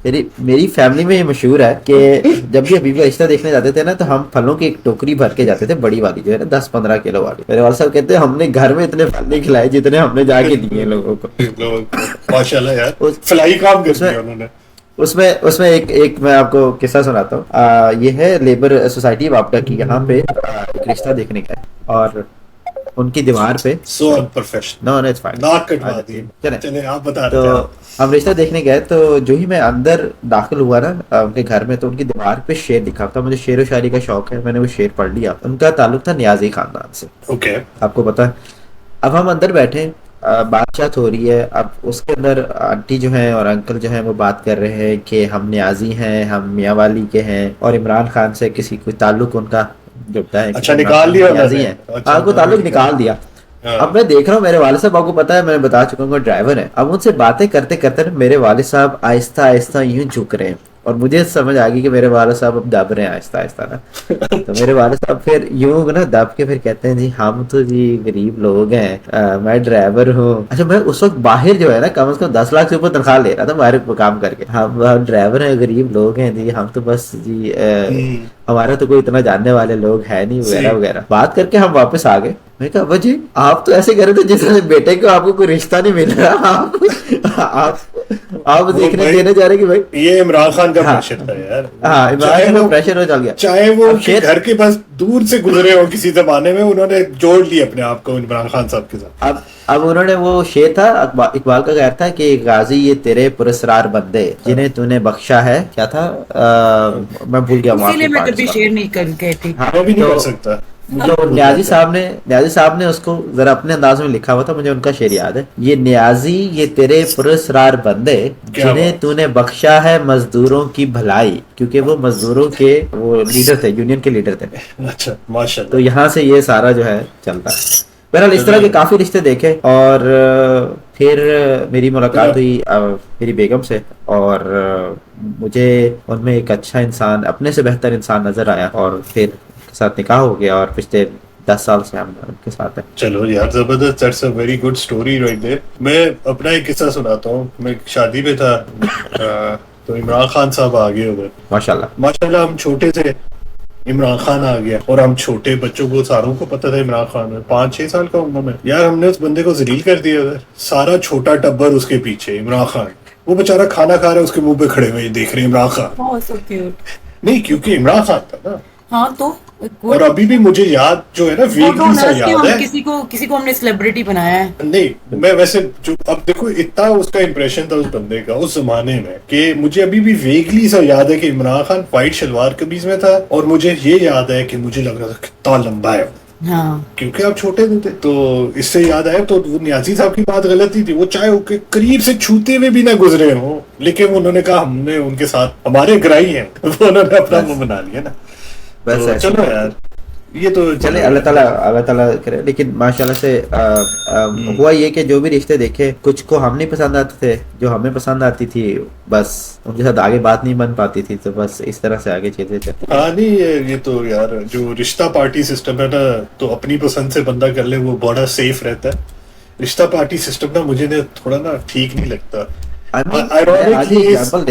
S1: मेरी फैमिली में ये मशहूर है कि जब भी हबीब का रिश्ता देखने जाते थे ना, तो हम फलों की एक टोकरी भर के जाते थे, बड़ी वाली जो है ना 10-15 किलो वाली। मेरे वाले साहब कहते हैं हमने घर में इतने फल नहीं खिलाए जितने हमने जाके दिए लोगों को।
S3: माशाल्लाह यार, फलाई काम करते हैं उन्होंने।
S1: उसमें एक मैं आपको किस्सा सुनाता हूँ। ये है लेबर सोसाइटी वापडा की, यहाँ पे एक रिश्ता देखने का है, और उनकी दीवार पे
S3: so unprofessional,
S1: no it's fine,
S3: नाक कटवा दी। चले आप बता रहे थे।
S1: तो हम रिश्ता देखने गए, तो जो ही मैं अंदर दाखिल हुआ ना उनके घर में, तो उनकी दीवार पे शेर लिखा था। मुझे शेर व शायरी का शौक है, मैंने वो शेर पढ़ लिया। उनका ताल्लुक था नियाजी खानदान से।
S3: ओके,
S1: आपको पता है। अब हम अंदर बैठे, बातचीत हो रही है। अब उसके अंदर आंटी जो है और अंकल जो है वो बात कर रहे हैं कि हम नियाजी हैं, हम मियाँ वाली के हैं, और इमरान खान से किसी कोई ताल्लुक उनका जुड़ता है।
S3: अच्छा, निकाल लिया
S1: है, आपको ताल्लुक निकाल दिया। अब मैं देख रहा हूँ, मेरे वाले साहब, आपको पता है मैंने बता चुका हूँ, ड्राइवर है। अब उनसे बातें करते करते मेरे वाले साहब आहिस्ता आहिस्ता यूं झुक रहे हैं, और मुझे समझ आ गई कि मेरे वाले साहब अब दब रहे हैं आहिस्ता आहिस्ता ना। तो मेरे वाले साहब फिर यूं ना दब के फिर कहते हैं, जी हम तो जी गरीब लोग हैं, मैं ड्राइवर हूँ। अच्छा, मैं उस वक्त बाहर जो है ना कम से कम 10 लाख से ऊपर तनख्वाह ले रहा था बाहर काम करके। हम ड्राइवर हैं, गरीब लोग हैं जी, हम तो बस जी हमारा तो कोई इतना जानने वाले लोग है नहीं, वगैरह वगैरह बात करके हम वापस आ गए। मैं कहा, अब्बा जी आप तो ऐसे कर रहे थे जैसे बेटे को आपको कोई रिश्ता नहीं मिल रहा, आप देखने देने जा रहे कि भाई ये
S3: इमरान खान का प्रेशर था यार।
S1: हाँ, इमरान खान का प्रेशर हो चल गया।
S3: चाहे वो घर के पास दूर से गुजरे हो किसी जमाने में, उन्होंने जोड़ लिया अपने आप को इमरान खान साहब के साथ।
S1: अब उन्होंने वो शेर था इकबाल का कहता था कि गाजी ये तेरे पुरस्कार बंदे जिन्हें तूने बख्शा है, क्या था मैं भूल गया।
S2: मैं कभी शेर नहीं कहती।
S3: हाँ, मैं भी नहीं कर सकता।
S1: तो न्याजी साहब ने उसको जरा अपने अंदाज में लिखा हुआ था, मुझे उनका शेर याद है। ये न्याजी ये तेरे पुरस्कार बंदे जिन्हें तूने बख्शा है मजदूरों की भलाई, क्योंकि वो मजदूरों के वो लीडर थे, यूनियन के लीडर थे।
S3: अच्छा, माशाल्लाह।
S1: तो यहाँ से ये सारा जो है चलता है। बहरहाल इस तरह के काफी रिश्ते देखे, और फिर मेरी मुलाकात हुई मेरी बेगम से, और मुझे उनमें एक अच्छा इंसान, अपने से बेहतर इंसान नजर आया, और फिर साथ निकाह हो गया, और पिछले 10 साल से हम उनके साथ हैं।
S3: चलो यार, जबरदस्त, that's a very good story right there. मैं अपना एक किस्सा सुनाता हूँ। मैं शादी में था, तो इमरान खान साहब आ गए उधर। माशाल्लाह हम छोटे थे, इमरान खान आ गया, और हम छोटे बच्चों को सारों को पता था इमरान खान है, 5-6 साल का उम्र में। यार हमने उस बंदे को जलील कर दिया उधर, सारा छोटा टब्बर उसके पीछे इमरान खान, वो बेचारा खाना खा रहा है, उसके मुंह पे खड़े हुए देख रहे इमरान खान। नहीं, क्योंकि इमरान खान था ना।
S2: हाँ, तो
S3: और अभी भी मुझे याद जो है ना, वेगली सा याद है।
S2: किसी को हमने सेलिब्रिटी बनाया है।
S3: नहीं, मैं वैसे जो अब देखो इतना उसका इंप्रेशन था उस बंदे का उस जमाने में, कि मुझे अभी भी वेगली सा याद है कि इमरान खान व्हाइट शलवार कमीज में था, और मुझे ये याद है कि मुझे लग रहा था कितना लंबा है।
S2: हाँ,
S3: क्योंकि आप छोटे थे। तो इससे याद आया, तो वो न्याजी साहब की बात गलत ही थी। वो चाहे उनके करीब से छूते हुए भी ना गुजरे हो, लेकिन उन्होंने कहा हमने उनके साथ, हमारे ग्राही हैं, वो उन्होंने अपना मुंह बना लिया ना। तो चलो यार, ये तो
S1: चले अल्लाह ताला करे। लेकिन माशाल्लाह से हुआ ये कि जो भी रिश्ते देखे, कुछ को हम नहीं पसंद आते थे, जो हमें पसंद आती थी बस उनके साथ आगे बात नहीं बन पाती थी, तो बस इस तरह से आगे चीजें चलती।
S3: हाँ नहीं, ये तो यार जो रिश्ता पार्टी सिस्टम है ना, तो अपनी पसंद से बंदा कर ले वो बड़ा सेफ रहता है। रिश्ता पार्टी सिस्टम ना मुझे थोड़ा ना ठीक नहीं लगता।
S1: आज एक एग्जांपल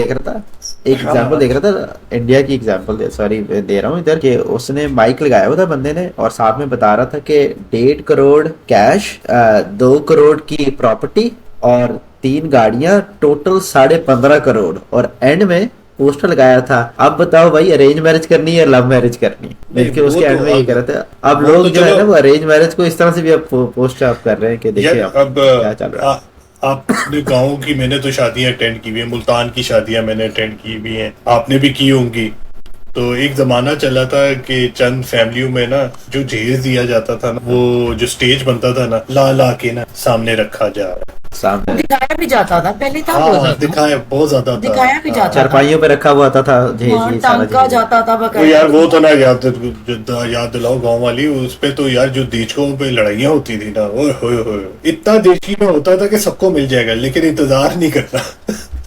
S1: देख रहा था, इंडिया की एग्जांपल सॉरी दे रहा हूँ इधर, कि उसने माइक लगाया हुआ था बंदे ने, और साथ में बता रहा था कि 1.5 करोड़ कैश, 2 करोड़ की प्रॉपर्टी और 3 गाड़ियां, टोटल 15.5 करोड़, और एंड में पोस्टर लगाया था, अब बताओ भाई अरेंज मैरिज करनी है या लव मैरिज करनी है। बल्कि उसके एंड में ये कह रहे थे, अब लोग जो है ना वो अरेंज मैरिज को इस तरह से भी अब पोस्ट आप कर रहे हैं कि देखिए अब क्या चल रहा है।
S3: आपने गाँव की, मैंने तो शादियां अटेंड की हुई है, मुल्तान की शादियां मैंने अटेंड की हुई हैं, आपने भी की होंगी। तो एक जमाना चला था कि चंद फैमिलियों में ना जो जहेज दिया जाता था ना, वो जो स्टेज बनता था ना, ला के ना सामने रखा जा रहा,
S2: सामने दिखाया भी जाता था पहले था,
S3: दिखाया बहुत ज्यादा
S2: दिखाया भी जाता था,
S1: चारपाइयों पे रखा हुआ था
S2: जहेज, टांका जाता था
S3: तो यार वो तो ना याद दिलाओ गाँव वाली, उस पे तो यार जो देशकों पे लड़ाइयाँ होती थी ना, ओए होए इतना देशी में होता था कि सबको मिल जाएगा, लेकिन इंतजार नहीं करता।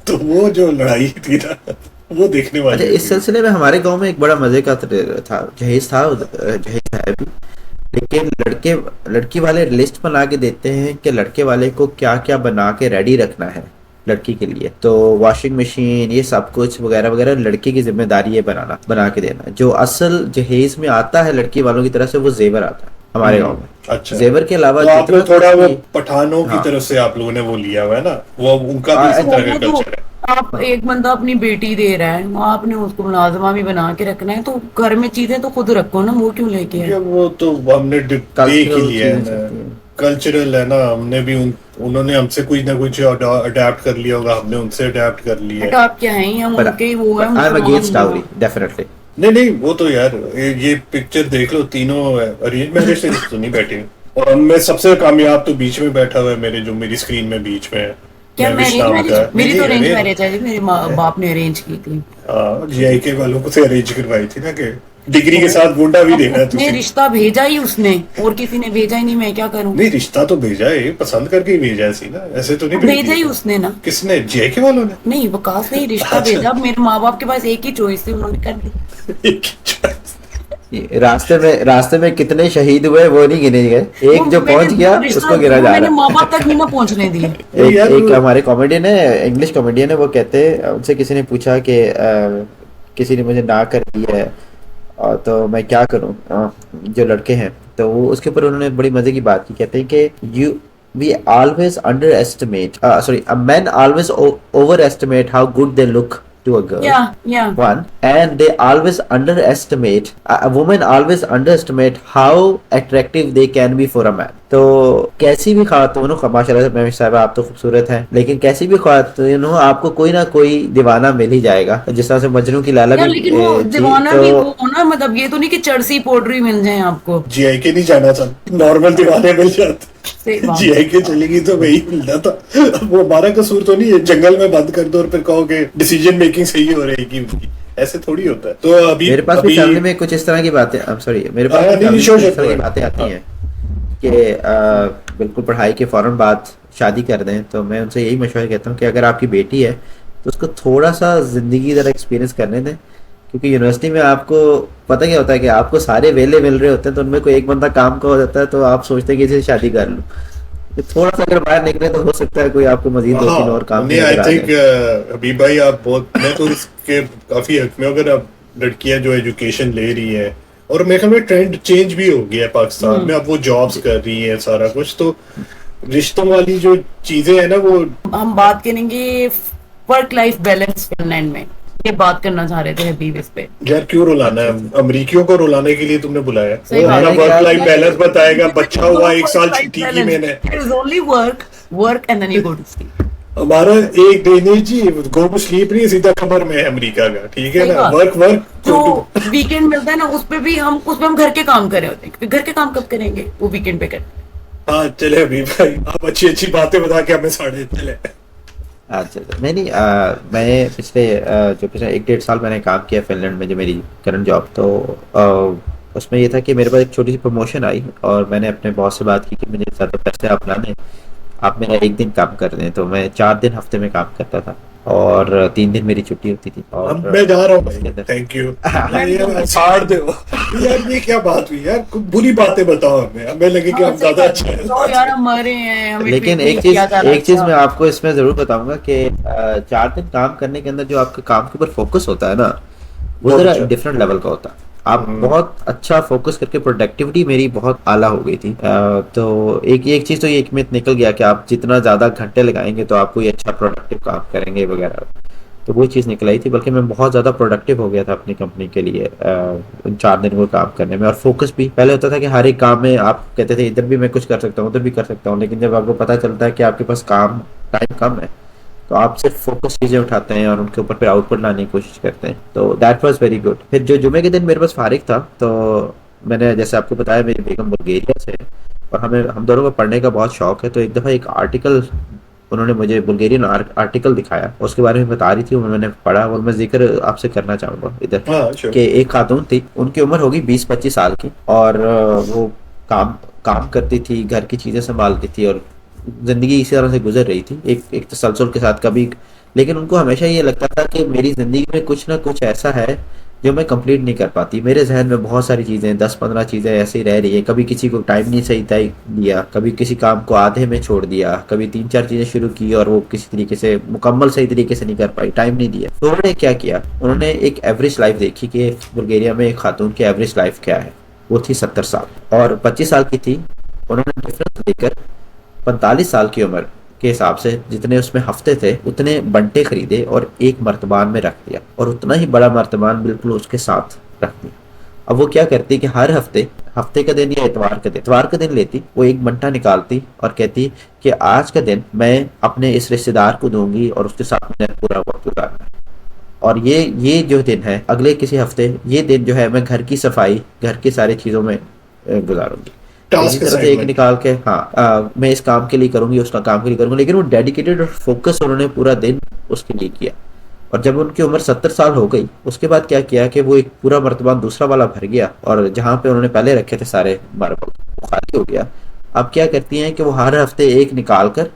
S3: तो वो जो लड़ाई थी ना वो देखने वाली।
S1: अच्छा, इस सिलसिले में हमारे गांव में एक बड़ा मजे का था, जहेज है भी, लेकिन लड़की वाले लिस्ट बना के देते हैं कि लड़के वाले को क्या क्या बना के रेडी रखना है लड़की के लिए। तो वॉशिंग मशीन, ये सब कुछ वगैरह वगैरह लड़की की जिम्मेदारी है बना के देना। जो असल जहेज में आता है लड़की वालों की तरफ से वो जेवर आता है हमारे गांव में।
S3: अच्छा,
S1: जेवर के अलावा
S3: तो आप लोग थोड़ा वो पठानों की तरफ से आप लोगों ने वो लिया हुआ है ना, वो उनका भी इसी तरह का कल्चर है।
S2: आप एक बंदा अपनी बेटी दे रहा है, आपने उसको मुलाजमा भी बना के रखना है, तो घर में चीजें तो खुद रखो ना, वो क्यों लेके आए?
S3: वो तो हमने देख ही लिया है, कल्चरल है ना, हमने भी उन्होंने हमसे कुछ ना कुछ अडेप्ट कर लिया होगा, हमने उनसे अडेप्ट कर लिया है।
S2: अडेप्ट क्या है, हम उनके वो है।
S1: I am against dowry definitely.
S3: नहीं वो तो यार ये पिक्चर देख लो, तीनों अरेंज मैरिज से तो नहीं बैठे, और उनमें सबसे कामयाब तो बीच में बैठा हुआ है मेरी स्क्रीन में बीच में।
S2: क्या मेरी तो अरेंज मैरिज है, मेरे बाप ने अरेंज की थी।
S3: जीआईके वालों को से अरेंज करवाई थी ना, कि डिग्री के साथ गुंडा भी देना है तुझे।
S2: रिश्ता भेजा ही उसने, और किसी ने भेजा ही नहीं, मैं क्या करूं?
S3: नहीं रिश्ता तो भेजा है, पसंद करके ही भेजा है ना, ऐसे तो नहीं
S2: भेजा ही उसने ना।
S3: किसने? जीआईके वालों ने?
S2: नहीं, वकास ने रिश्ता भेजा। मेरे माँ बाप के पास एक ही चॉइस थी, उन्होंने कर दी।
S1: रास्ते में कितने शहीद हुए वो नहीं गिने गए, एक जो पहुंच गया उसको गिरा जा रहा है।
S2: माँ बाप तक नहीं ना पहुंचने दिए।
S1: एक हमारे कॉमेडियन है, इंग्लिश कॉमेडियन है, वो कहते हैं, उनसे किसी ने पूछा कि किसी ने मुझे ना कर दी है और तो मैं क्या करूं, जो लड़के हैं, तो वो उसके ऊपर उन्होंने बड़ी मजे की बात की। कहते हैं कि we always underestimate men always overestimate how good they look to a girl.
S2: Yeah.
S1: One, and they always underestimate, a woman always underestimate how attractive they can be for a man. तो कैसी भी खातून हो, माशाल्लाह से साहब आप तो खूबसूरत हैं, लेकिन कैसी भी खातून हो आपको कोई ना कोई दीवाना मिल ही जाएगा, जिस तरह से मजनू की लाला भी।
S2: लेकिन वो दीवाना भी वो ना, मतलब ये तो नहीं कि चर्सी पोड्री मिल जाए आपको।
S3: जीआईके नहीं जाना था, नॉर्मल दीवाने मिल जाते। जीआईके चलेगी तो वही मिलना था। वो हमारा कसूर तो नहीं है, जंगल में बंद कर दो और फिर कहो कि डिसीजन मेकिंग सही हो रहेगी उनकी, ऐसे थोड़ी होता है। तो अभी
S1: मेरे पास भी फैमिली में कुछ इस तरह की बातें, मेरे पास बातें आती हैं कि बिल्कुल पढ़ाई के फौरन बाद शादी कर दें। तो मैं उनसे यही मशवरा कहता हूँ कि अगर आपकी बेटी है तो उसको थोड़ा सा जिंदगी जरा एक्सपीरियंस करने दें, क्योंकि यूनिवर्सिटी में आपको पता क्या होता है कि आपको सारे वेले मिल रहे होते हैं, तो उनमें कोई एक बंदा काम का हो जाता है, तो आप सोचते हैं कि इसे शादी कर लूं। तो थोड़ा सा अगर बाहर निकले तो हो सकता है कोई आपको मजीद 2-3 और काम।
S3: आई थिंक हबीब भाई आप बहुत, मैं तो इसके काफी हक में, अगर आप लड़कियां जो एजुकेशन ले रही है, और मेरे ख्याल में ट्रेंड चेंज भी हो गया है पाकिस्तान में, अब वो जॉब्स कर रही है सारा कुछ, तो रिश्तों वाली जो चीजें है ना, वो
S2: हम बात करेंगे वर्क लाइफ बैलेंस फिनलैंड में, ये बात करना चाह रहे थे हबीब इस पे।
S3: यार क्यों रुलाना है, अमरीकियों को रुलाने के लिए तुमने बुलाया? वो हमारा वर्क लाइफ बैलेंस बताएगा, बच्चा हुआ 1 साल छुट्टी की मैंने,
S2: only work and then you go to sleep.
S3: हमारा एक दिन जी गो टू स्लीप नहीं, सीधा कमर में है अमेरिका का, ठीक है ना। वर्क
S2: जो वीकेंड मिलता है ना, उसमें हम घर के काम कर रहे होते हैं। घर के काम कब करेंगे, वो वीकेंड पे करते।
S3: हाँ चले अभी भाई, आप अच्छी बातें बता के हमें साढ़े चले।
S1: अच्छा नहीं मैं पिछले 1-1.5 साल मैंने काम किया फिनलैंड में, जो मेरी करंट जॉब, तो उसमें ये था कि मेरे पास एक छोटी सी प्रमोशन आई और मैंने अपने बॉस से बात की कि मुझे ज़्यादा पैसे आप ना दें, आप मेरा एक दिन काम कर दें। तो मैं 4 दिन हफ्ते में काम करता था और 3 दिन मेरी छुट्टी होती थी। और
S3: मैं जा रहा हूँ
S1: उसके
S3: भाई,
S1: अंदर
S3: थैंक यू यार, छाड़ दो यार, ये क्या बात हुई यार, कुछ बुरी बातें बताओ हमें लगे कि हम ज्यादा अच्छे हैं।
S2: तो यार हमारे हैं, हमें
S1: लेकिन
S2: treat
S1: एक
S2: नहीं
S1: चीज
S2: किया जा रहा
S1: एक चीज
S2: था।
S1: मैं आपको इसमें जरूर बताऊंगा कि 4 दिन काम करने के अंदर जो आपके काम के ऊपर फोकस होता है ना, वो
S3: बहुत
S1: जरा
S3: अच्छा।
S1: डिफरेंट लेवल का होता है। आप बहुत अच्छा फोकस करके प्रोडक्टिविटी मेरी बहुत आला हो गई थी। तो एक चीज तो ये एक मिथ निकल गया कि आप जितना ज्यादा घंटे लगाएंगे तो आप कोई अच्छा प्रोडक्टिव काम करेंगे वगैरह। तो वो चीज़ निकल आई थी, बल्कि मैं बहुत ज़्यादा प्रोडक्टिव हो गया था अपनी कंपनी के लिए उन 4 दिन को काम करने में। और फोकस भी पहले होता था कि हर एक काम में आप कहते थे इधर भी मैं कुछ कर सकता हूँ, उधर भी कर सकता हूँ, लेकिन जब आपको पता चलता है कि आपके पास काम टाइम कम है तो आप सिर्फ फोकस चीज़ें उठाते हैं और उनके ऊपर पे आउटपुट लाने की कोशिश करते हैं। तो दैट वाज वेरी गुड। फिर जो जुमे के दिन मेरे पास फारिग था, तो मैंने जैसे आपको बताया मेरी बेगम बुल्गारिया से है और हम दोनों को पढ़ने का बहुत शौक है। तो एक दफ़ा एक आर्टिकल उन्होंने मुझे बुल्गारियन आर्टिकल दिखाया, उसके बारे में बता रही थी, मैंने पढ़ा और मैं जिक्र आपसे करना चाहूँगा इधर।
S3: हाँ sure।
S1: कि एक खातून थी, उनकी उम्र होगी 20-25 साल की और वो काम काम करती थी, घर की चीज़ें संभालती थी और ज़िंदगी इसी तरह से गुजर रही थी एक एक तसलसल के साथ कभी। लेकिन उनको हमेशा ये लगता था कि मेरी ज़िंदगी में कुछ ना कुछ ऐसा है जो मैं कंप्लीट नहीं कर पाती। मेरे जहन में बहुत सारी चीज़ें 10-15 चीज़ें ऐसे ही रह रही है। कभी किसी को टाइम नहीं सही तय दिया, कभी किसी काम को आधे में छोड़ दिया, कभी 3-4 चीज़ें शुरू की और वो किसी तरीके से मुकम्मल सही तरीके से नहीं कर पाई, टाइम नहीं दिया। तो उन्होंने क्या किया, उन्होंने एक एवरेज लाइफ देखी कि बुल्गारिया में एक खातून की एवरेज लाइफ क्या है। वो थी 70 साल और 25 साल की थी। उन्होंने डिफरेंस लेकर 45 साल की उम्र के हिसाब से जितने उसमें हफ्ते थे उतने बंटे खरीदे और एक मर्तबान में रख दिया और उतना ही बड़ा मर्तबान बिल्कुल उसके साथ रख दिया। अब वो क्या करती कि हर हफ्ते का दिन या इतवार का दिन लेती, वो एक बंटा निकालती और कहती कि आज का दिन मैं अपने इस रिश्तेदार को दूंगी और उसके साथ मैंने पूरा वक्त गुजारना है। और ये जो दिन है अगले किसी हफ्ते, ये दिन जो है मैं घर की सफाई, घर की सारी चीज़ों में गुजारूंगी। इसी
S3: टास्क
S1: तरह से एक
S3: असाइनमेंट।
S1: निकाल के हाँ मैं इस काम के लिए करूंगी, उसका काम के लिए करूंगी, लेकिन वो डेडिकेटेड और फोकस उन्होंने पूरा दिन उसके लिए किया। और जब उनकी उम्र 70 साल हो गई, उसके बाद क्या किया कि वो एक पूरा मर्तबान दूसरा वाला भर गया और जहाँ पे उन्होंने पहले रखे थे सारे मार्बल वो खाली हो गया। अब क्या करती हैं कि वो हर हफ्ते एक निकाल कर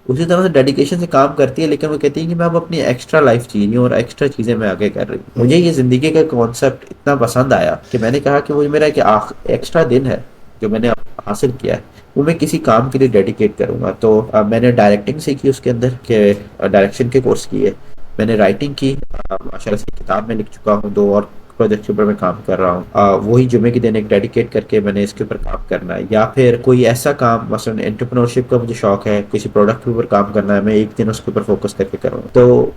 S1: उसी तरह से डेडिकेशन से काम करती है, लेकिन वो कहती है कि मैं अब अपनी एक्स्ट्रा लाइफ जी रही हूँ और एक्स्ट्रा चीज़ें मैं आगे कर रही हूँ। मुझे ये ज़िंदगी का कॉन्सेप्ट इतना पसंद आया कि मैंने कहा कि वो मेरा एक एक्स्ट्रा दिन है जो मैंने हासिल किया है, वो मैं किसी काम के लिए डेडिकेट करूंगा। तो मैंने डायरेक्टिंग सीखी, उसके अंदर के डायरेक्शन के कोर्स किए, मैंने राइटिंग की, माशाल्लाह से किताब में लिख चुका हूँ, 2 और प्रोजेक्ट के ऊपर मैं काम कर रहा हूँ। वही जुमे के दिन एक डेडिकेट करके मैंने इसके ऊपर काम करना है। या फिर कोई ऐसा काम, मसलन एंटरप्रेन्योरशिप का मुझे शौक है, किसी प्रोडक्ट के ऊपर काम करना है, मैं एक दिन उसके ऊपर फोकस करके करूँगा। तो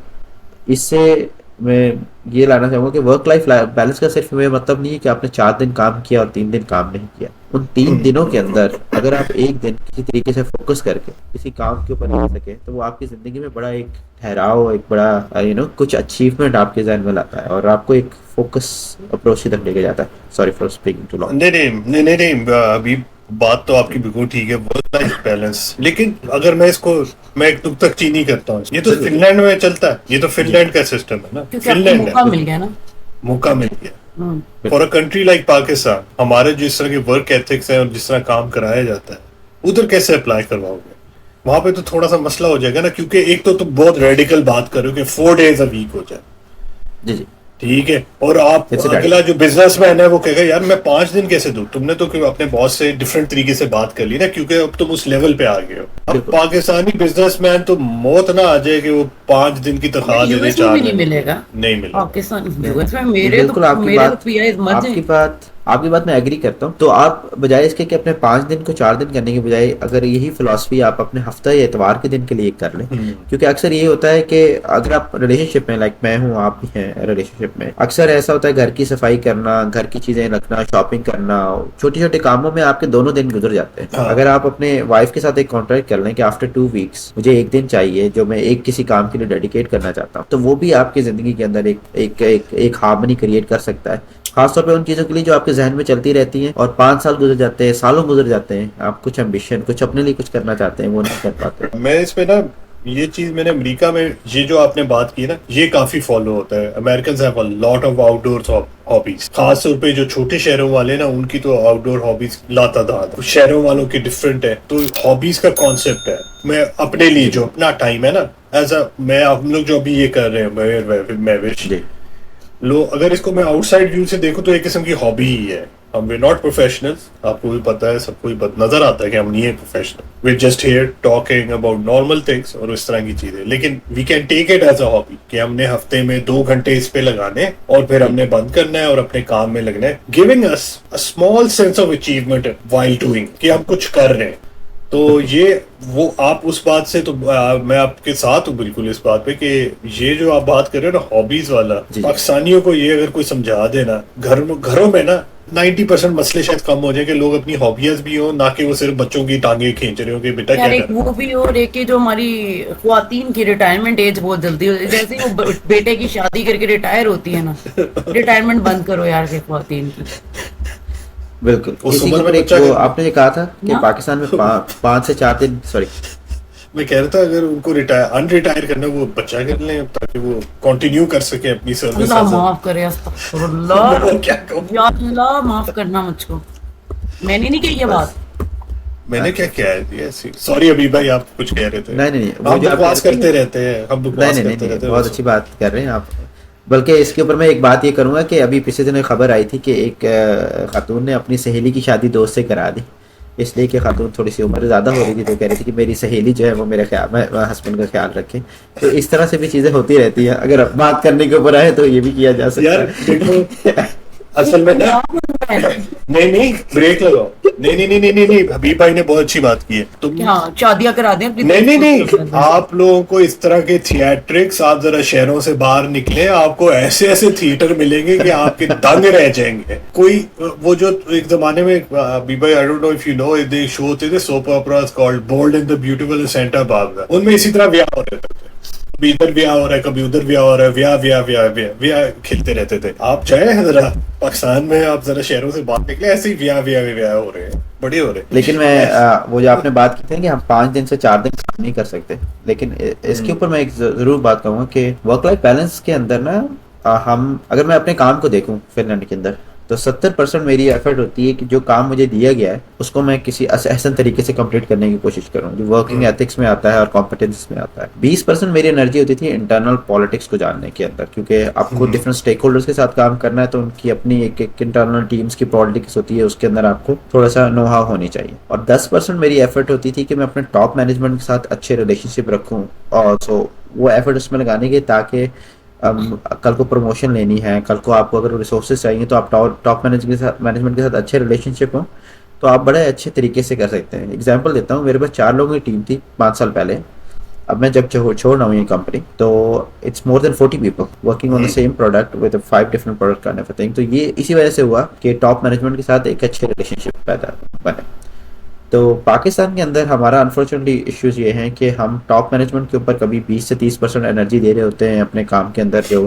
S1: इससे मैं ये लाना चाहूँगा कि वर्क लाइफ बैलेंस का सिर्फ ये मतलब नहीं है कि आपने 4 दिन काम किया और 3 दिन काम नहीं किया। उन 3 दिनों के अंदर अगर आप एक दिन किसी तरीके से फोकस करके किसी काम के ऊपर लग सके तो वो आपकी जिंदगी में बड़ा एक ठहराव, एक बड़ा कुछ अचीवमेंट आपके जहन में लाता है और आपको एक फोकस अप्रोच की तरफ लेके जाता है। Sorry for speaking too long.
S3: नहीं, अभी बात तो आपकी बिल्कुल ठीक है, वर्क लाइफ बैलेंस। लेकिन अगर मैं एक नुकता चीनी करता हूँ, ये तो फिनलैंड में चलता है, ये तो फिनलैंड का सिस्टम है ना,
S2: क्योंकि आपको
S3: फिनलैंड
S2: मौका
S3: है,
S2: मिल गया ना।
S3: मौका मिल गया। For a country like Pakistan, हमारे जिस तरह के वर्क एथिक्स है और जिस तरह काम कराया जाता है, उधर कैसे अप्लाई करवाओगे? वहां पे तो थोड़ा सा मसला हो जाएगा ना, क्योंकि एक तो तुम बहुत रेडिकल बात करो कि 4 days अ वीक हो जाए,
S1: जी जी
S3: ठीक है, और आप
S1: It's a
S3: अगला जो बिजनेसमैन है वो कहेगा यार मैं 5 दिन कैसे दूं? तुमने तो अपने बॉस से डिफरेंट तरीके से बात कर ली ना, क्योंकि अब तुम उस लेवल पे आ गए हो। अब
S1: बिल्कुल।
S3: पाकिस्तानी बिजनेसमैन तो मौत ना आ जाए कि वो 5 दिन की तनख्वाह दे दे,
S2: यूएस में
S3: 4
S2: भी नहीं
S3: दिन
S2: मिलेगा।
S3: नहीं मिलेगा।
S2: पाकिस्तान यूएस में मेरे
S1: बिल्कुल
S2: तो
S1: आपकी
S2: मेरे तो
S1: बात
S2: पीआई मजे।
S1: आपकी बात मैं एग्री करता हूँ। तो आप बजाय इसके कि अपने 5 दिन को 4 दिन करने के बजाय अगर यही फिलॉसफी आप अपने हफ्ता या इतवार के दिन के लिए कर लें, क्योंकि अक्सर ये होता है कि अगर आप रिलेशनशिप में, लाइक मैं हूँ आप भी हैं रिलेशनशिप में, अक्सर ऐसा होता है घर की सफाई करना, घर की चीजें रखना, शॉपिंग करना, छोटे छोटे कामों में आपके दोनों दिन गुजर जाते हैं।
S3: हाँ।
S1: अगर आप अपने वाइफ के साथ एक कॉन्ट्रैक्ट कर लें कि आफ्टर 2 वीक्स मुझे एक दिन चाहिए जो मैं एक किसी काम के लिए डेडिकेट करना चाहता हूँ, तो वो भी आपकी जिंदगी के अंदर एक हार्मनी क्रिएट कर सकता है, खासतौर पे उन चीज़ों के लिए जो आपके जहन में चलती रहती हैं और 5 साल गुजर जाते हैं, सालों गुजर जाते हैं, आप कुछ एम्बिशन, कुछ अपने लिए कुछ करना चाहते हैं, वो नहीं कर पाते।
S3: मैं इसमें ना ये चीज मैंने अमेरिका में, ये जो आपने बात की ना, ये काफी फॉलो होता है। American have a lot of outdoor hobbies, खास तौर पे जो छोटे शहरों वाले ना, उनकी तो आउटडोर हॉबीज लातादाद। शहरों वालों की डिफरेंट है, तो हॉबीज का कॉन्सेप्ट है। मैं अपने लिए जो अपना टाइम है ना, मैं हम लोग जो अभी ये कर रहे हैं, मैं विश लो, अगर इसको मैं आउटसाइड व्यू से देखूं तो एक किस्म की हॉबी ही है। हम वे नॉट प्रोफेशनल्स, आपको भी पता है, सबको भी नजर आता है कि हम नहीं है professional. We just here talking about normal things और इस तरह की चीजें, लेकिन we can take it as a hobby कि हमने हफ्ते में 2 घंटे इस पे लगाने और फिर हमने बंद करना है और अपने काम में लगना है, giving us a small sense of achievement while doing, कि हम कुछ कर रहे हैं। तो ये वो आप उस बात से तो मैं आपके साथ हूँ बिल्कुल इस बात पे कि ये जो आप बात कर रहे हो ना हॉबीज वाला, पाकिस्तानियों को ये अगर कोई समझा देना, घरों में ना 90% मसले शायद कम हो जाए कि लोग अपनी हॉबीज भी हो, ना कि वो सिर्फ बच्चों की टांगे खींच रहे हो कि बेटा क्या कर।
S2: वो भी, और एक जो हमारी ख्वातीन की रिटायरमेंट एज बहुत जल्दी हो, जैसे वो बेटे की शादी करके रिटायर होती है ना, रिटायरमेंट बंद करो यार के ख्वातीन की।
S1: बिल्कुल।
S3: उस
S1: इसी
S3: उम्र
S1: के
S3: में
S1: ऊपर एक
S3: बच्चा
S1: वो
S3: कर-
S1: आपने ये कहा था कि पाकिस्तान में 5 से 4 दिन, सॉरी,
S3: मैं कह रहा था अगर उनको अनरिटायर करना, वो बच्चा कर लें ताकि वो कंटिन्यू कर सके अपनी सर्विस।
S2: अल्लाह माफ करे, अस्तगफुरुल्लाह,
S3: क्या कहूं?
S2: या अल्लाह माफ करना मुझको, मैंने नहीं कही ये बात।
S3: मैंने क्या किया है? सॉरी अभी भाई, आप कुछ कह रहे थे।
S1: नहीं, वो
S3: हम
S1: जो आप
S3: बकवास
S1: कह रहे थे-
S3: करते रहते हैं, हम बकवास
S1: नहीं,
S3: करते रहते हैं।
S1: बहुत अच्छी बात कर रहे हैं आप। बल्कि इसके ऊपर मैं एक बात ये करूंगा कि अभी पिछले दिनों खबर आई थी कि एक खातून ने अपनी सहेली की शादी दोस्त से करा दी, इसलिए कि खातून थोड़ी सी उम्र ज़्यादा हो रही थी, तो कह रही थी कि मेरी सहेली जो है वो मेरे हस्बैंड का ख्याल रखे। तो इस तरह से भी चीज़ें होती रहती हैं। अगर बात करने के ऊपर आए तो ये भी किया जा सकता
S3: यार
S1: है।
S3: देखो, असल में ना, नहीं ब्रेक लगाओ। नहीं, हबीब भाई ने बहुत अच्छी बात की है। तुम
S2: क्या शादियां करा दें अपनी?
S3: नहीं, आप लोगों को इस तरह के थिएट्रिक्स, आप जरा शहरों से बाहर निकले, आपको ऐसे ऐसे थिएटर मिलेंगे कि आपके दंग रह जाएंगे। कोई वो जो एक जमाने में हबीब भाई, I don't know if you know, they show होते थे soap operas called bold and the beautiful Santa Barbara, उनमें इसी तरह ब्याह हो रहे थे। कभी इधर ब्याह हो रहा है, कभी उधर ब्याह हो रहा है, ब्याह खिलते रहते थे। आप चाहे जरा पाकिस्तान में, आप जरा शहरों से बाहर निकले, ऐसे ही ब्याह हो रहे हैं, बड़े हो रहे हैं।
S1: लेकिन मैं वो जो आपने बात की थी कि हम 5 दिन से 4 दिन काम नहीं कर सकते, लेकिन इसके ऊपर मैं एक जरूर बात कहूंगा कि वर्क लाइफ बैलेंस के अंदर ना, हम अगर मैं अपने काम को देखूं फिनलैंड के अंदर, तो 70% मेरी एफर्ट होती है कि जो काम मुझे दिया गया है उसको मैं किसी एहसन तरीके से कंप्लीट करने की कोशिश करूं, जो वर्किंग एथिक्स में आता है और कॉम्पिटेंस में आता है। 20% मेरी एनर्जी होती थी इंटरनल पॉलिटिक्स को जानने के अंदर, क्योंकि आपको डिफरेंट स्टेक होल्डर्स के साथ काम करना है, तो उनकी अपनी एक इंटरनल टीम्स की पॉलिटिक्स होती है, उसके अंदर आपको थोड़ा सा नो हाउ होनी चाहिए। और 10% मेरी एफर्ट होती थी कि मैं अपने टॉप मैनेजमेंट के साथ अच्छे रिलेशनशिप रखूँ, और सो वो एफर्ट उसमें लगाने के ताकि कल को प्रमोशन लेनी है, कल को आपको अगर रिसोर्सेज चाहिए तो आप टॉप मैनेजमेंट के साथ अच्छे रिलेशनशिप हो तो आप बड़े अच्छे तरीके से कर सकते हैं। एग्जांपल देता हूँ, मेरे पास 4 लोगों की टीम थी 5 साल पहले। अब मैं जब छोड़ रहा हूँ ये कंपनी, तो it's more than 40 people working on the same product with 5 different product kind of thing. तो ये इसी वजह से हुआ कि टॉप मैनेजमेंट के साथ एक अच्छे रिलेशनशिप पैदा बने। तो पाकिस्तान के अंदर हमारा अनफॉर्चुनेटली इश्यूज ये हैं कि हम टॉप मैनेजमेंट के ऊपर कभी 20 से 30% एनर्जी दे रहे होते हैं अपने काम के अंदर जो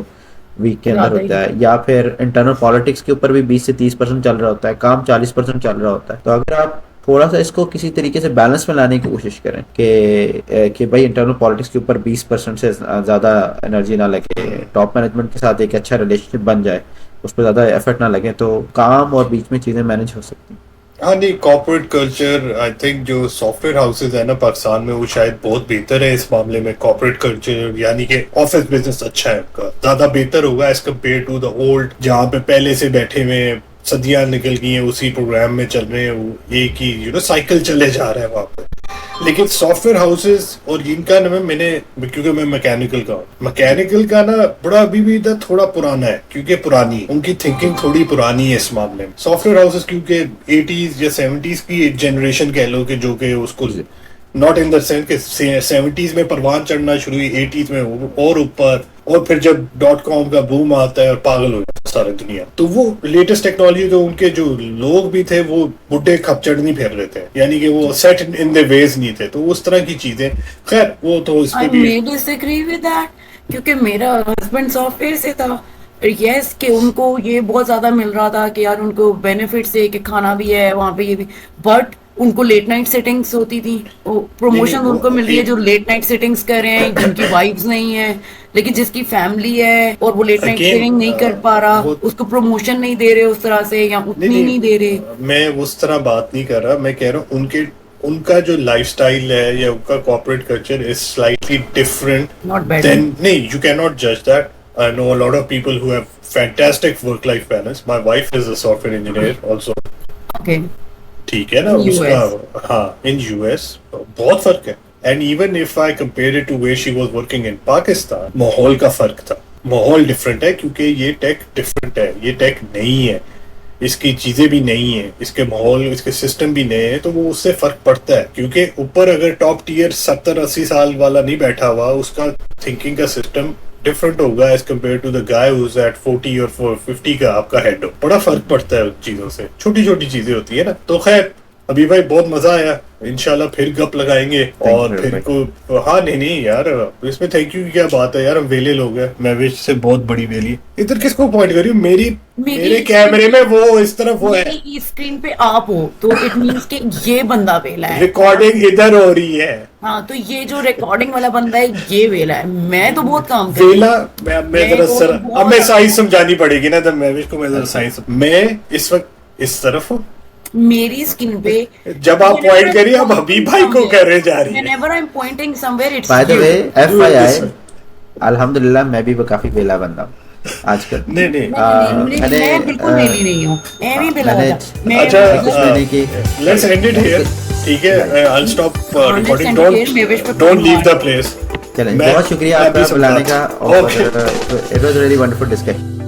S1: वीक के अंदर होता है, या फिर इंटरनल पॉलिटिक्स के ऊपर भी 20 से 30% चल रहा होता है, काम 40% चल रहा होता है। तो अगर आप थोड़ा सा इसको किसी तरीके से बैलेंस में लाने की कोशिश करें कि भाई इंटरनल पॉलिटिक्स के ऊपर 20% से ज़्यादा एनर्जी ना लगे, टॉप मैनेजमेंट के साथ एक अच्छा रिलेशनशिप बन जाए, उस पर ज़्यादा एफर्ट ना लगे, तो काम और बीच में चीज़ें मैनेज हो सकती हैं।
S3: हाँ नहीं, कॉर्पोरेट कल्चर आई थिंक जो सॉफ्टवेयर हाउसेज है ना पाकिस्तान में, वो शायद बहुत बेहतर है इस मामले में। कॉर्पोरेट कल्चर यानी कि ऑफिस बिजनेस अच्छा है उनका, ज्यादा बेहतर होगा as compare to the old, जहाँ पे पहले से बैठे हुए सदियां निकल गई हैं, उसी प्रोग्राम में चल रहे हैं, एक ही साइकिल चले जा रहा है वहां पर। लेकिन सॉफ्टवेयर हाउसेज और इनका ना, क्योंकि मैं मैकेनिकल का ना बड़ा अभी भी इधर थोड़ा पुराना है, क्योंकि पुरानी उनकी थिंकिंग थोड़ी पुरानी है इस मामले में। सॉफ्टवेयर हाउसेज क्योंकि 80s या 70s की एक जनरेशन कह लो कि जो कि उसको नॉट इन द सेंस के 70s में परवान चढ़ना शुरू हुई, 80s में और ऊपर, और फिर जब .com का बूम आता है और पागल हो जाता है सारी दुनिया, तो वो लेटेस्ट टेक्नोलॉजी, तो उनके जो लोग भी थे वो बुढ़े खपचड़ नहीं फिर रहे थे, यानी कि वो सेट इन द वेज नहीं थे, तो उस तरह की चीजें। खैर वो तो इस पे भी
S2: I may disagree with that, क्योंकि मेरा हस्बैंड सॉफ्टवेयर से था। यस कि उनको ये बहुत ज्यादा मिल रहा था कि यार उनको बेनिफिट से कि खाना भी है वहाँ पे, ये भी, बट उनको लेट नाइट सेटिंग्स होती थी, प्रमोशन
S3: नहीं,
S2: उनको मिल रही है जो लेट नाइट सेटिंग्स कर रहे हैं, जिनकी वाइफ्स नहीं है, लेकिन जिसकी फैमिली है और वो लेट नाइट
S3: Again,
S2: सेटिंग नहीं कर पा रहा,
S3: वो-
S2: उसको प्रमोशन नहीं दे रहे उस तरह से, या उतनी नहीं दे रहे।
S3: मैं उस तरह बात नहीं कर रहा, मैं कह रहा हूँ उनका जो लाइफस्टाइल है या उनका corporate culture is slightly different
S2: Not better.
S3: Then, नहीं, यू कैन नॉट जज that. I know a lot of people who have fantastic work life balance. My wife is a software engineer also.
S2: Okay,
S3: ठीक है ना,
S2: In
S3: उसका हाँ in US बहुत फर्क है. And even if I compare it to where she was working in Pakistan, माहौल का फर्क था. माहौल डिफरेंट है क्योंकि ये टेक डिफरेंट है, ये टेक नहीं है, इसकी चीजें भी नहीं है, इसके माहौल, इसके सिस्टम भी नए हैं, तो वो उससे फर्क पड़ता है. क्योंकि ऊपर अगर टॉप टियर 70-80 साल वाला नहीं बैठा हुआ, उसका थिंकिंग का सिस्टम डिफरेंट होगा as compare to the guy who is at 40 और 50 का आपका हेड हो. बड़ा फर्क पड़ता है उन चीजों से, छोटी छोटी चीजें होती है ना. तो खैर अभी भाई बहुत मजा आया, इंशाल्लाह फिर गप लगाएंगे. और
S1: you,
S3: फिर
S1: भाई.
S3: को हाँ नहीं यार, इसमें थैंक यू की क्या बात है यार, हम वेले लोग हैं. मैं विश से बहुत बड़ी वेली. इधर किसको पॉइंट करी? मेरे कैमरे में वो इस तरफ वो है,
S2: मेरी स्क्रीन पे आप हो तो इट मींस कि ये बंदा वेला है.
S3: रिकॉर्डिंग इधर हो रही है.
S2: हाँ, तो ये जो रिकॉर्डिंग वाला बंदा है ये वेला है. मैं तो बहुत काम कर रही
S3: वेला
S2: हूँ.
S3: मैं जरा
S2: तो
S3: सर,
S2: बहुत-
S3: अब मैं साइंस समझानी पड़ेगी ना, तो मैं को मैं जरा साइंस, मैं इस वक्त इस तरफ हूँ.
S2: मेरी स्किन पे
S3: जब आप पॉइंट करिए, आप हबीब भाई को कर रहे जा रही है.
S2: Whenever I'm pointing somewhere, it's
S1: by the
S2: you.
S1: Way FYI,
S3: this way.
S1: अल्हम्दुलिल्लाह मैं भी काफी वेला बंदा हूँ आजकल.
S3: नहीं नहीं,
S2: मैं बिल्कुल वेली नहीं हूँ. मैं भी वेला
S1: मैंने-
S2: था. मैं
S3: अच्छा,
S1: कुछ महीने की
S3: लेट्स एंड इट हियर. ठीक है, I will stop recording.
S2: end it here. Maybe it's
S3: don't leave the place.
S1: चलें,
S3: मैं-
S1: बहुत शुक्रिया
S3: मैं
S1: आपका
S3: भी
S1: बुलाने का, और
S3: Okay.
S1: It was really wonderful discussion.